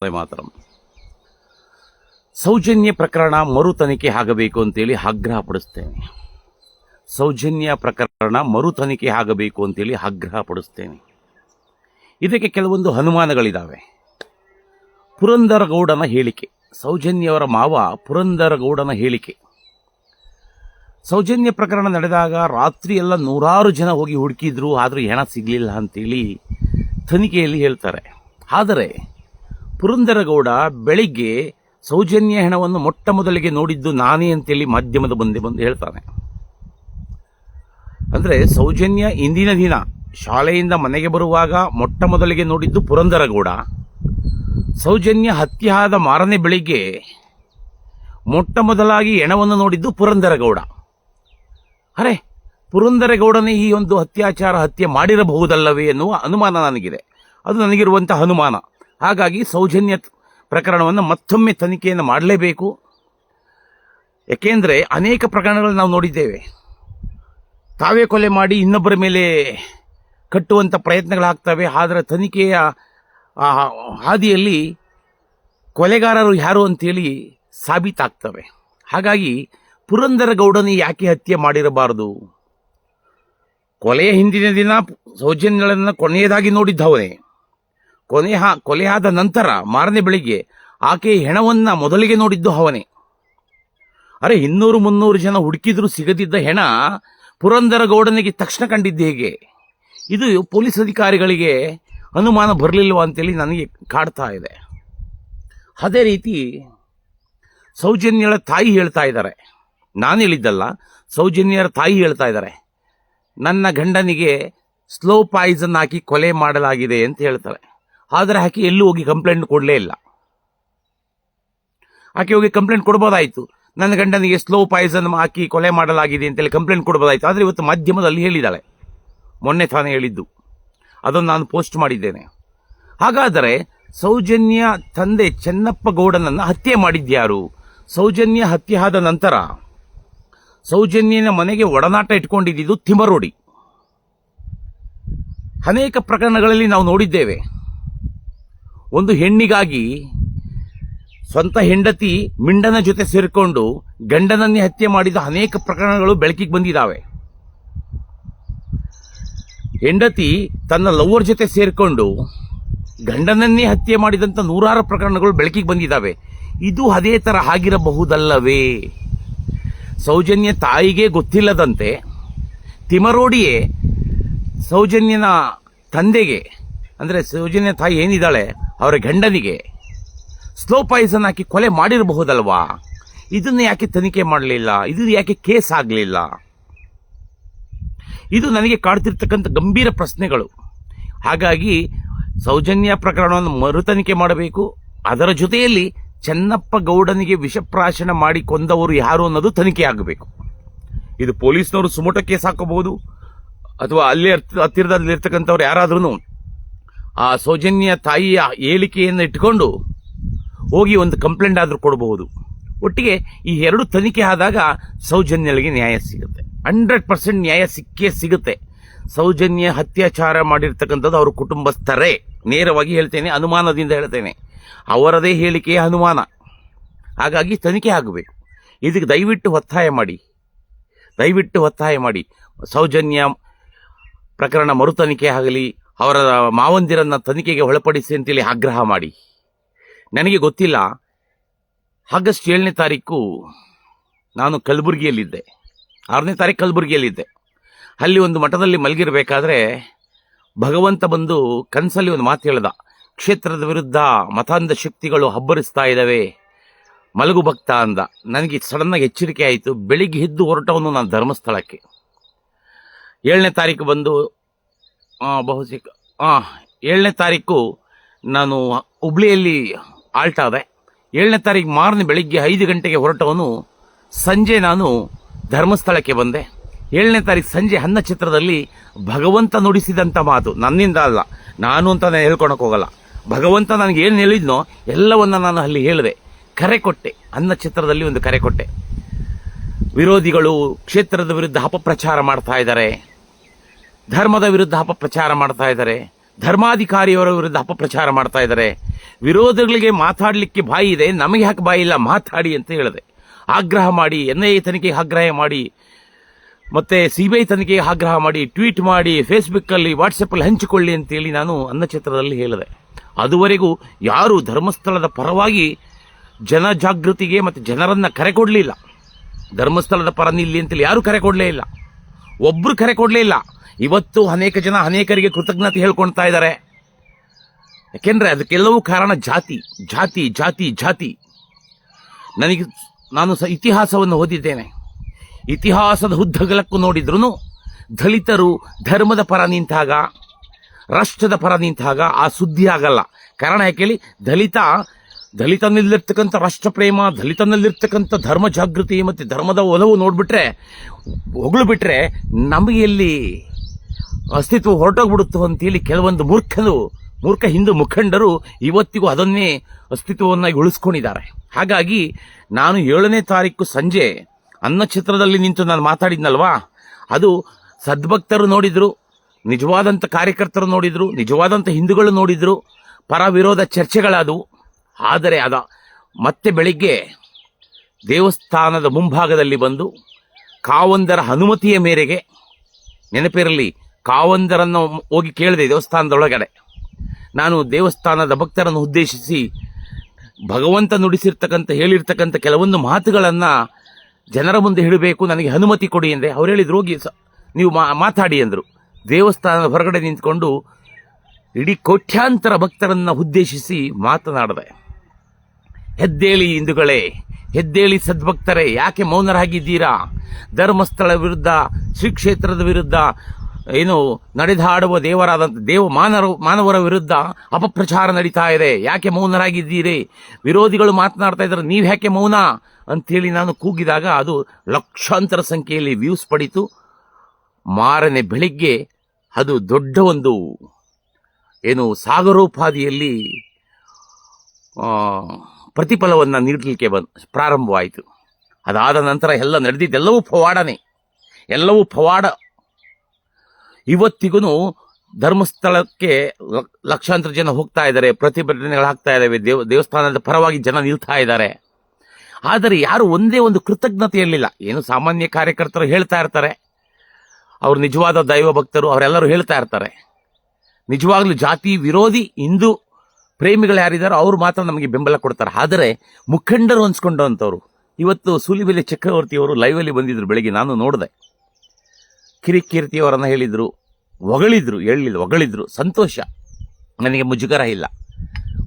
ಮಾತ್ರ ಸೌಜನ್ಯ ಪ್ರಕರಣ ಮರು ತನಿಖೆ ಆಗಬೇಕು ಅಂತೇಳಿ ಆಗ್ರಹಪಡಿಸ್ತೇನೆ. ಸೌಜನ್ಯ ಪ್ರಕರಣ ಮರು ತನಿಖೆ ಆಗಬೇಕು ಅಂತೇಳಿ ಆಗ್ರಹಪಡಿಸ್ತೇನೆ. ಇದಕ್ಕೆ ಕೆಲವೊಂದು ಅನುಮಾನಗಳಿದ್ದಾವೆ. ಪುರಂದರಗೌಡನ ಹೇಳಿಕೆ, ಸೌಜನ್ಯವರ ಮಾವ ಪುರಂದರಗೌಡನ ಹೇಳಿಕೆ. ಸೌಜನ್ಯ ಪ್ರಕರಣ ನಡೆದಾಗ ರಾತ್ರಿ ಎಲ್ಲ ನೂರಾರು ಜನ ಹೋಗಿ ಹುಡುಕಿದ್ರು, ಆದರೂ ಹೆಣ ಸಿಗಲಿಲ್ಲ ಅಂತೇಳಿ ತನಿಖೆಯಲ್ಲಿ ಹೇಳ್ತಾರೆ. ಆದರೆ ಪುರಂದರಗೌಡ ಬೆಳಿಗ್ಗೆ ಸೌಜನ್ಯ ಹೆಣವನ್ನು ಮೊಟ್ಟ ಮೊದಲಿಗೆ ನೋಡಿದ್ದು ನಾನೇ ಅಂತೇಳಿ ಮಾಧ್ಯಮದ ಮುಂದೆ ಬಂದು ಹೇಳ್ತಾನೆ. ಅಂದರೆ ಸೌಜನ್ಯ ಇಂದಿನ ದಿನ ಶಾಲೆಯಿಂದ ಮನೆಗೆ ಬರುವಾಗ ಮೊಟ್ಟ ಮೊದಲಿಗೆ ನೋಡಿದ್ದು ಪುರಂದರಗೌಡ. ಸೌಜನ್ಯ ಹತ್ಯೆ ಆದ ಮಾರನೇ ಬೆಳಿಗ್ಗೆ ಮೊಟ್ಟ ಮೊದಲಾಗಿ ಹೆಣವನ್ನು ನೋಡಿದ್ದು ಪುರಂದರಗೌಡ. ಅರೆ, ಪುರಂದರಗೌಡನೇ ಈ ಒಂದು ಹತ್ಯೆ ಮಾಡಿರಬಹುದಲ್ಲವೇ ಎನ್ನುವ ಅನುಮಾನ ನನಗಿದೆ. ಅದು ನನಗಿರುವಂತಹ ಅನುಮಾನ. ಹಾಗಾಗಿ ಸೌಜನ್ಯ ಪ್ರಕರಣವನ್ನು ಮತ್ತೊಮ್ಮೆ ತನಿಖೆಯನ್ನು ಮಾಡಲೇಬೇಕು. ಯಾಕೆಂದರೆ ಅನೇಕ ಪ್ರಕರಣಗಳು ನಾವು ನೋಡಿದ್ದೇವೆ. ತಾವೇ ಕೊಲೆ ಮಾಡಿ ಇನ್ನೊಬ್ಬರ ಮೇಲೆ ಕಟ್ಟುವಂಥ ಪ್ರಯತ್ನಗಳಾಗ್ತವೆ. ಆದರೆ ತನಿಖೆಯ ಹಾದಿಯಲ್ಲಿ ಕೊಲೆಗಾರರು ಯಾರು ಅಂತೇಳಿ ಸಾಬೀತಾಗ್ತವೆ. ಹಾಗಾಗಿ ಪುರಂದರಗೌಡನೇ ಯಾಕೆ ಹತ್ಯೆ ಮಾಡಿರಬಾರದು? ಕೊಲೆಯ ಹಿಂದಿನ ದಿನ ಸೌಜನ್ಯಗಳನ್ನು ಕೊನೆಯದಾಗಿ ನೋಡಿದ್ದವನೇ. ಕೊಲೆಯಾದ ನಂತರ ಮಾರನೇ ಬೆಳಿಗ್ಗೆ ಆಕೆಯ ಹೆಣವನ್ನು ಮೊದಲಿಗೆ ನೋಡಿದ್ದು ಅವನೇ. ಅರೆ, 200-300 ಜನ ಹುಡುಕಿದ್ರು ಸಿಗದಿದ್ದ ಹೆಣ ಪುರಂದರಗೌಡನಿಗೆ ತಕ್ಷಣ ಕಂಡಿದ್ದು ಹೇಗೆ? ಇದು ಪೊಲೀಸ್ ಅಧಿಕಾರಿಗಳಿಗೆ ಅನುಮಾನ ಬರಲಿಲ್ವ ಅಂತೇಳಿ ನನಗೆ ಕಾಡ್ತಾ ಇದೆ. ಅದೇ ರೀತಿ ಸೌಜನ್ಯಳ ತಾಯಿ ಹೇಳ್ತಾ ಇದ್ದಾರೆ, ನಾನು ಹೇಳಿದ್ದಲ್ಲ, ಸೌಜನ್ಯರ ತಾಯಿ ಹೇಳ್ತಾ ಇದ್ದಾರೆ, ನನ್ನ ಗಂಡನಿಗೆ ಸ್ಲೋ ಪಾಯ್ಸನ್ ಹಾಕಿ ಕೊಲೆ ಮಾಡಲಾಗಿದೆ ಅಂತ ಹೇಳ್ತಾರೆ. ಆದರೆ ಆಕೆ ಎಲ್ಲೂ ಹೋಗಿ ಕಂಪ್ಲೇಂಟ್ ಕೊಡಲೇ ಇಲ್ಲ. ಆಕೆ ಹೋಗಿ ಕಂಪ್ಲೇಂಟ್ ಕೊಡ್ಬೋದಾಯಿತು, ನನ್ನ ಗಂಡನಿಗೆ ಸ್ಲೋ ಪಾಯ್ಸನ್ ಹಾಕಿ ಕೊಲೆ ಮಾಡಲಾಗಿದೆ ಅಂತೇಳಿ ಕಂಪ್ಲೇಂಟ್ ಕೊಡ್ಬೋದಾಯಿತು. ಆದರೆ ಇವತ್ತು ಮಾಧ್ಯಮದಲ್ಲಿ ಹೇಳಿದ್ದಾಳೆ, ಮೊನ್ನೆ ತಾನೇ ಹೇಳಿದ್ದು, ಅದನ್ನು ನಾನು ಪೋಸ್ಟ್ ಮಾಡಿದ್ದೇನೆ. ಹಾಗಾದರೆ ಸೌಜನ್ಯ ತಂದೆ ಚೆನ್ನಪ್ಪ ಗೌಡನನ್ನು ಹತ್ಯೆ ಮಾಡಿದ್ಯಾರು? ಸೌಜನ್ಯ ಹತ್ಯೆ ಆದ ನಂತರ ಸೌಜನ್ಯನ ಮನೆಗೆ ಒಡನಾಟ ಇಟ್ಕೊಂಡಿದ್ದು ತಿಮರೋಡಿ. ಅನೇಕ ಪ್ರಕರಣಗಳಲ್ಲಿ ನಾವು ನೋಡಿದ್ದೇವೆ. ಒಂದು ಹೆಣ್ಣಿಗಾಗಿ ಸ್ವಂತ ಹೆಂಡತಿ ಮಿಂಡನ ಜೊತೆ ಸೇರಿಕೊಂಡು ಗಂಡನನ್ನೇ ಹತ್ಯೆ ಮಾಡಿದ ಅನೇಕ ಪ್ರಕರಣಗಳು ಬೆಳಕಿಗೆ ಬಂದಿದ್ದಾವೆ. ಹೆಂಡತಿ ತನ್ನ ಲವ್ವರ್ ಜೊತೆ ಸೇರಿಕೊಂಡು ಗಂಡನನ್ನೇ ಹತ್ಯೆ ಮಾಡಿದಂಥ ನೂರಾರು ಪ್ರಕರಣಗಳು ಬೆಳಕಿಗೆ ಬಂದಿದ್ದಾವೆ. ಇದು ಅದೇ ಥರ ಆಗಿರಬಹುದಲ್ಲವೇ? ಸೌಜನ್ಯ ತಾಯಿಗೆ ಗೊತ್ತಿಲ್ಲದಂತೆ ತಿಮರೋಡಿಯೇ ಸೌಜನ್ಯನ ತಂದೆಗೆ, ಅಂದರೆ ಸೌಜನ್ಯ ತಾಯಿ ಏನಿದ್ದಾಳೆ ಅವರ ಗಂಡನಿಗೆ ಸ್ಲೋ ಪಾಯ್ಸನ್ ಹಾಕಿ ಕೊಲೆ ಮಾಡಿರಬಹುದಲ್ವಾ? ಇದನ್ನು ಯಾಕೆ ತನಿಖೆ ಮಾಡಲಿಲ್ಲ? ಇದು ಯಾಕೆ ಕೇಸ್ ಆಗಲಿಲ್ಲ? ಇದು ನನಗೆ ಕಾಡ್ತಿರ್ತಕ್ಕಂಥ ಗಂಭೀರ ಪ್ರಶ್ನೆಗಳು. ಹಾಗಾಗಿ ಸೌಜನ್ಯ ಪ್ರಕರಣವನ್ನು ಮರು ತನಿಖೆ ಮಾಡಬೇಕು. ಅದರ ಜೊತೆಯಲ್ಲಿ ಚೆನ್ನಪ್ಪ ಗೌಡನಿಗೆ ವಿಷಪ್ರಾಶನ ಮಾಡಿ ಕೊಂದವರು ಯಾರು ಅನ್ನೋದು ತನಿಖೆ ಆಗಬೇಕು. ಇದು ಪೊಲೀಸ್ನವರು ಸುಮೋಟೋ ಕೇಸ್ ಹಾಕಬಹುದು, ಅಥವಾ ಅಲ್ಲೇ ಹತ್ತಿರದಲ್ಲಿರ್ತಕ್ಕಂಥವ್ರು ಯಾರಾದ್ರೂ ಆ ಸೌಜನ್ಯ ತಾಯಿಯ ಹೇಳಿಕೆಯನ್ನು ಇಟ್ಟುಕೊಂಡು ಹೋಗಿ ಒಂದು ಕಂಪ್ಲೇಂಟ್ ಆದರೂ ಕೊಡಬಹುದು. ಒಟ್ಟಿಗೆ ಈ ಎರಡು ತನಿಖೆ ಆದಾಗ ಸೌಜನ್ಯಳಿಗೆ ನ್ಯಾಯ ಸಿಗುತ್ತೆ. 100% ನ್ಯಾಯ ಸಿಕ್ಕೇ ಸಿಗುತ್ತೆ. ಸೌಜನ್ಯ ಅತ್ಯಾಚಾರ ಮಾಡಿರ್ತಕ್ಕಂಥದ್ದು ಅವ್ರ ಕುಟುಂಬಸ್ಥರೇ. ನೇರವಾಗಿ ಹೇಳ್ತೇನೆ, ಅನುಮಾನದಿಂದ ಹೇಳ್ತೇನೆ, ಅವರದೇ ಹೇಳಿಕೆಯ ಅನುಮಾನ. ಹಾಗಾಗಿ ತನಿಖೆ ಆಗಬೇಕು. ಇದಕ್ಕೆ ದಯವಿಟ್ಟು ಒತ್ತಾಯ ಮಾಡಿ ಸೌಜನ್ಯ ಪ್ರಕರಣ ಮರು ತನಿಖೆ ಆಗಲಿ, ಅವರ ಮಾವಂದಿರನ್ನ ತನಿಖೆಗೆ ಒಳಪಡಿಸಿ ಅಂತೇಳಿ ಆಗ್ರಹ ಮಾಡಿ. ನನಗೆ ಗೊತ್ತಿಲ್ಲ, ಆಗಸ್ಟ್ 7ನೇ ತಾರೀಕು ನಾನು ಕಲಬುರಗಿಯಲ್ಲಿದ್ದೆ, 6ನೇ ತಾರೀಕು ಕಲಬುರಗಿಯಲ್ಲಿದ್ದೆ. ಅಲ್ಲಿ ಒಂದು ಮಠದಲ್ಲಿ ಮಲಗಿರಬೇಕಾದ್ರೆ ಭಗವಂತ ಬಂದು ಕನಸಲ್ಲಿ ಒಂದು ಮಾತು ಹೇಳ್ದ, ಕ್ಷೇತ್ರದ ವಿರುದ್ಧ ಮತಾಂಧ ಶಕ್ತಿಗಳು ಹಬ್ಬರಿಸ್ತಾ ಇದ್ದಾವೆ, ಮಲಗು ಭಕ್ತ ಅಂದ. ನನಗೆ ಸಡನ್ನಾಗಿ ಎಚ್ಚರಿಕೆ ಆಯಿತು. ಬೆಳಿಗ್ಗೆ ಎದ್ದು ಹೊರಟವನು ನಾನು ಧರ್ಮಸ್ಥಳಕ್ಕೆ. 7ನೇ ತಾರೀಕು ಬಂದು 7ನೇ ತಾರೀಕು ನಾನು ಹುಬ್ಳಿಯಲ್ಲಿ ಆಲ್ಟ್ ಆದೆ. 7ನೇ ತಾರೀಕು ಮಾರನೇ ಬೆಳಿಗ್ಗೆ 5 ಗಂಟೆಗೆ ಹೊರಟವನು ಸಂಜೆ ನಾನು ಧರ್ಮಸ್ಥಳಕ್ಕೆ ಬಂದೆ. 7ನೇ ತಾರೀಕು ಸಂಜೆ ಅನ್ನಛತ್ರದಲ್ಲಿ ಭಗವಂತ ನುಡಿಸಿದಂಥ ಮಾತು, ನನ್ನಿಂದ ಅಲ್ಲ, ನಾನು ಅಂತ ನಾನು ಹೇಳ್ಕೊಳಕ್ಕೆ ಹೋಗಲ್ಲ, ಭಗವಂತ ನನಗೆ ಏನು ಹೇಳಿದ್ನೋ ಎಲ್ಲವನ್ನ ನಾನು ಅಲ್ಲಿ ಹೇಳಿದೆ, ಕರೆ ಕೊಟ್ಟೆ. ಅನ್ನಛತ್ರದಲ್ಲಿ ಒಂದು ಕರೆ ಕೊಟ್ಟೆ. ವಿರೋಧಿಗಳು ಕ್ಷೇತ್ರದ ವಿರುದ್ಧ ಅಪಪ್ರಚಾರ ಮಾಡ್ತಾ ಇದ್ದಾರೆ, ಧರ್ಮದ ವಿರುದ್ಧ ಅಪಪ್ರಚಾರ ಮಾಡ್ತಾ ಇದ್ದಾರೆ, ಧರ್ಮಾಧಿಕಾರಿಯವರ ವಿರುದ್ಧ ಅಪಪ್ರಚಾರ ಮಾಡ್ತಾ ಇದ್ದಾರೆ. ವಿರೋಧಿಗಳಿಗೆ ಮಾತಾಡಲಿಕ್ಕೆ ಬಾಯಿ ಇದೆ, ನಮಗೆ ಯಾಕೆ ಬಾಯಿ ಇಲ್ಲ, ಮಾತಾಡಿ ಅಂತ ಹೇಳಿದೆ. ಆಗ್ರಹ ಮಾಡಿ, NIA ತನಿಖೆಗೆ ಆಗ್ರಹ ಮಾಡಿ, ಮತ್ತೆ CBI ತನಿಖೆಗೆ ಆಗ್ರಹ ಮಾಡಿ, ಟ್ವೀಟ್ ಮಾಡಿ, ಫೇಸ್ಬುಕ್ಕಲ್ಲಿ ವಾಟ್ಸಪ್ಪಲ್ಲಿ ಹಂಚಿಕೊಳ್ಳಿ ಅಂತೇಳಿ ನಾನು ಅನ್ನಛತ್ರದಲ್ಲಿ ಹೇಳಿದೆ. ಅದುವರೆಗೂ ಯಾರು ಧರ್ಮಸ್ಥಳದ ಪರವಾಗಿ ಜನಜಾಗೃತಿಗೆ ಮತ್ತು ಜನರನ್ನ ಕರೆ ಕೊಡಲಿಲ್ಲ. ಧರ್ಮಸ್ಥಳದ ಪರ ನಿಲ್ಲಿ ಅಂತೇಳಿ ಯಾರು ಕರೆ ಕೊಡಲೇ ಇಲ್ಲ, ಒಬ್ರು ಕರೆ ಕೊಡಲೇ ಇಲ್ಲ. ಇವತ್ತು ಅನೇಕ ಜನ ಅನೇಕರಿಗೆ ಕೃತಜ್ಞತೆ ಹೇಳ್ಕೊಳ್ತಾ ಇದ್ದಾರೆ. ಯಾಕೆಂದ್ರೆ ಅದಕ್ಕೆಲ್ಲವೂ ಕಾರಣ ಜಾತಿ ಜಾತಿ ಜಾತಿ ಜಾತಿ. ನಾನು ಇತಿಹಾಸವನ್ನು ಓದಿದ್ದೇನೆ. ಇತಿಹಾಸದ ಉದ್ದಗಲಕ್ಕೂ ನೋಡಿದ್ರು ದಲಿತರು ಧರ್ಮದ ಪರ ನಿಂತಾಗ, ರಾಷ್ಟ್ರದ ಪರ ನಿಂತಾಗ ಆ ಸುದ್ದಿ ಆಗಲ್ಲ. ಕಾರಣ ಯಾಕೇಳಿ, ದಲಿತನಲ್ಲಿರ್ತಕ್ಕಂಥ ರಾಷ್ಟ್ರ ಪ್ರೇಮ, ದಲಿತನಲ್ಲಿರ್ತಕ್ಕಂಥ ಧರ್ಮ ಜಾಗೃತಿ ಮತ್ತು ಧರ್ಮದ ಒಲವು ನೋಡ್ಬಿಟ್ರೆ, ಹೊಗಳು ಬಿಟ್ರೆ ನಮಗೆ ಎಲ್ಲಿ ಅಸ್ತಿತ್ವ ಹೊರಟೋಗ್ಬಿಡುತ್ತೋ ಅಂತೇಳಿ ಕೆಲವೊಂದು ಮೂರ್ಖ ಹಿಂದೂ ಮುಖಂಡರು ಇವತ್ತಿಗೂ ಅದನ್ನೇ ಅಸ್ತಿತ್ವವನ್ನಾಗಿ ಉಳಿಸ್ಕೊಂಡಿದ್ದಾರೆ. ಹಾಗಾಗಿ ನಾನು 7ನೇ ತಾರೀಕು ಸಂಜೆ ಅನ್ನಛತ್ರದಲ್ಲಿ ನಿಂತು ನಾನು ಮಾತಾಡಿದ್ನಲ್ವಾ, ಅದು ಸದ್ಭಕ್ತರು ನೋಡಿದ್ರು, ನಿಜವಾದಂಥ ಕಾರ್ಯಕರ್ತರು ನೋಡಿದ್ರು, ನಿಜವಾದಂಥ ಹಿಂದೂಗಳು ನೋಡಿದ್ರು, ಪರ ವಿರೋಧ ಚರ್ಚೆಗಳಾದವು. ಆದರೆ ಮತ್ತೆ ಬೆಳಿಗ್ಗೆ ದೇವಸ್ಥಾನದ ಮುಂಭಾಗದಲ್ಲಿ ಬಂದು ಕಾವಂದರ ಅನುಮತಿಯ ಮೇರೆಗೆ, ನೆನಪಿರಲಿ, ಕಾವಂದರನ್ನು ಹೋಗಿ ಕೇಳಿದೆ ದೇವಸ್ಥಾನದೊಳಗಡೆ. ನಾನು ದೇವಸ್ಥಾನದ ಭಕ್ತರನ್ನು ಉದ್ದೇಶಿಸಿ ಭಗವಂತ ಹೇಳಿರ್ತಕ್ಕಂಥ ಕೆಲವೊಂದು ಮಾತುಗಳನ್ನು ಜನರ ಮುಂದೆ ಹೇಳಬೇಕು, ನನಗೆ ಅನುಮತಿ ಕೊಡಿ ಎಂದೆ. ಅವ್ರು ಹೇಳಿದ್ರು, ಹೋಗಿ ನೀವು ಮಾತಾಡಿ ಅಂದರು. ದೇವಸ್ಥಾನದ ಹೊರಗಡೆ ನಿಂತ್ಕೊಂಡು ಇಡೀ ಕೋಟ್ಯಾಂತರ ಭಕ್ತರನ್ನು ಉದ್ದೇಶಿಸಿ ಮಾತನಾಡಿದೆ. ಎದ್ದೇಳಿ ಹಿಂದೂಗಳೇ, ಎದ್ದೇಳಿ ಸದ್ಭಕ್ತರೇ, ಯಾಕೆ ಮೌನರಾಗಿದ್ದೀರಾ? ಧರ್ಮಸ್ಥಳ ವಿರುದ್ಧ, ಶ್ರೀ ಕ್ಷೇತ್ರದ ವಿರುದ್ಧ ನಡೆದಾಡುವ ಮಾನವರ ವಿರುದ್ಧ ಅಪಪ್ರಚಾರ ನಡೀತಾ ಇದೆ. ಯಾಕೆ ಮೌನರಾಗಿದ್ದೀರಿ? ವಿರೋಧಿಗಳು ಮಾತನಾಡ್ತಾ ಇದ್ದಾರೆ, ನೀವು ಯಾಕೆ ಮೌನ ಅಂತೇಳಿ ನಾನು ಕೂಗಿದಾಗ ಅದು ಲಕ್ಷಾಂತರ ಸಂಖ್ಯೆಯಲ್ಲಿ ವ್ಯೂಸ್ ಪಡೀತು. ಮಾರನೇ ಬೆಳಿಗ್ಗೆ ಅದು ದೊಡ್ಡ ಒಂದು ಸಾಗರೋಪಾದಿಯಲ್ಲಿ ಪ್ರತಿಫಲವನ್ನು ನೀಡಲಿಕ್ಕೆ ಪ್ರಾರಂಭವಾಯಿತು. ಅದಾದ ನಂತರ ಎಲ್ಲ ನಡೆದಿದ್ದೆಲ್ಲವೂ ಪವಾಡ. ಇವತ್ತಿಗೂ ಧರ್ಮಸ್ಥಳಕ್ಕೆ ಲಕ್ಷಾಂತರ ಜನ ಹೋಗ್ತಾ ಇದ್ದಾರೆ, ಪ್ರತಿಭಟನೆಗಳಾಗ್ತಾ ಇದ್ದಾವೆ, ದೇವಸ್ಥಾನದ ಪರವಾಗಿ ಜನ ನಿಲ್ತಾ ಇದ್ದಾರೆ. ಆದರೆ ಯಾರು ಒಂದೇ ಒಂದು ಕೃತಜ್ಞತೆ ಇರಲಿಲ್ಲ. ಸಾಮಾನ್ಯ ಕಾರ್ಯಕರ್ತರು ಹೇಳ್ತಾ ಇರ್ತಾರೆ, ಅವರು ನಿಜವಾದ ದೈವ ಭಕ್ತರು, ಅವರೆಲ್ಲರೂ ಹೇಳ್ತಾ ಇರ್ತಾರೆ. ನಿಜವಾಗ್ಲೂ ಜಾತಿ ವಿರೋಧಿ ಹಿಂದೂ ಪ್ರೇಮಿಗಳು ಯಾರಿದ್ದಾರೋ ಅವರು ಮಾತ್ರ ನಮಗೆ ಬೆಂಬಲ ಕೊಡ್ತಾರೆ. ಆದರೆ ಮುಖಂಡರು ಅನ್ಸ್ಕೊಂಡಂಥವ್ರು, ಇವತ್ತು ಸೂಲಿಬೆಲೆ ಚಕ್ರವರ್ತಿಯವರು ಲೈವಲ್ಲಿ ಬಂದಿದ್ರು, ಬೆಳಿಗ್ಗೆ ನಾನು ನೋಡಿದೆ. ಕಿರಿಕೀರ್ತಿಯವರನ್ನು ಹೊಗಳಿದ್ರು, ಸಂತೋಷ, ನನಗೆ ಮುಜುಗರ ಇಲ್ಲ.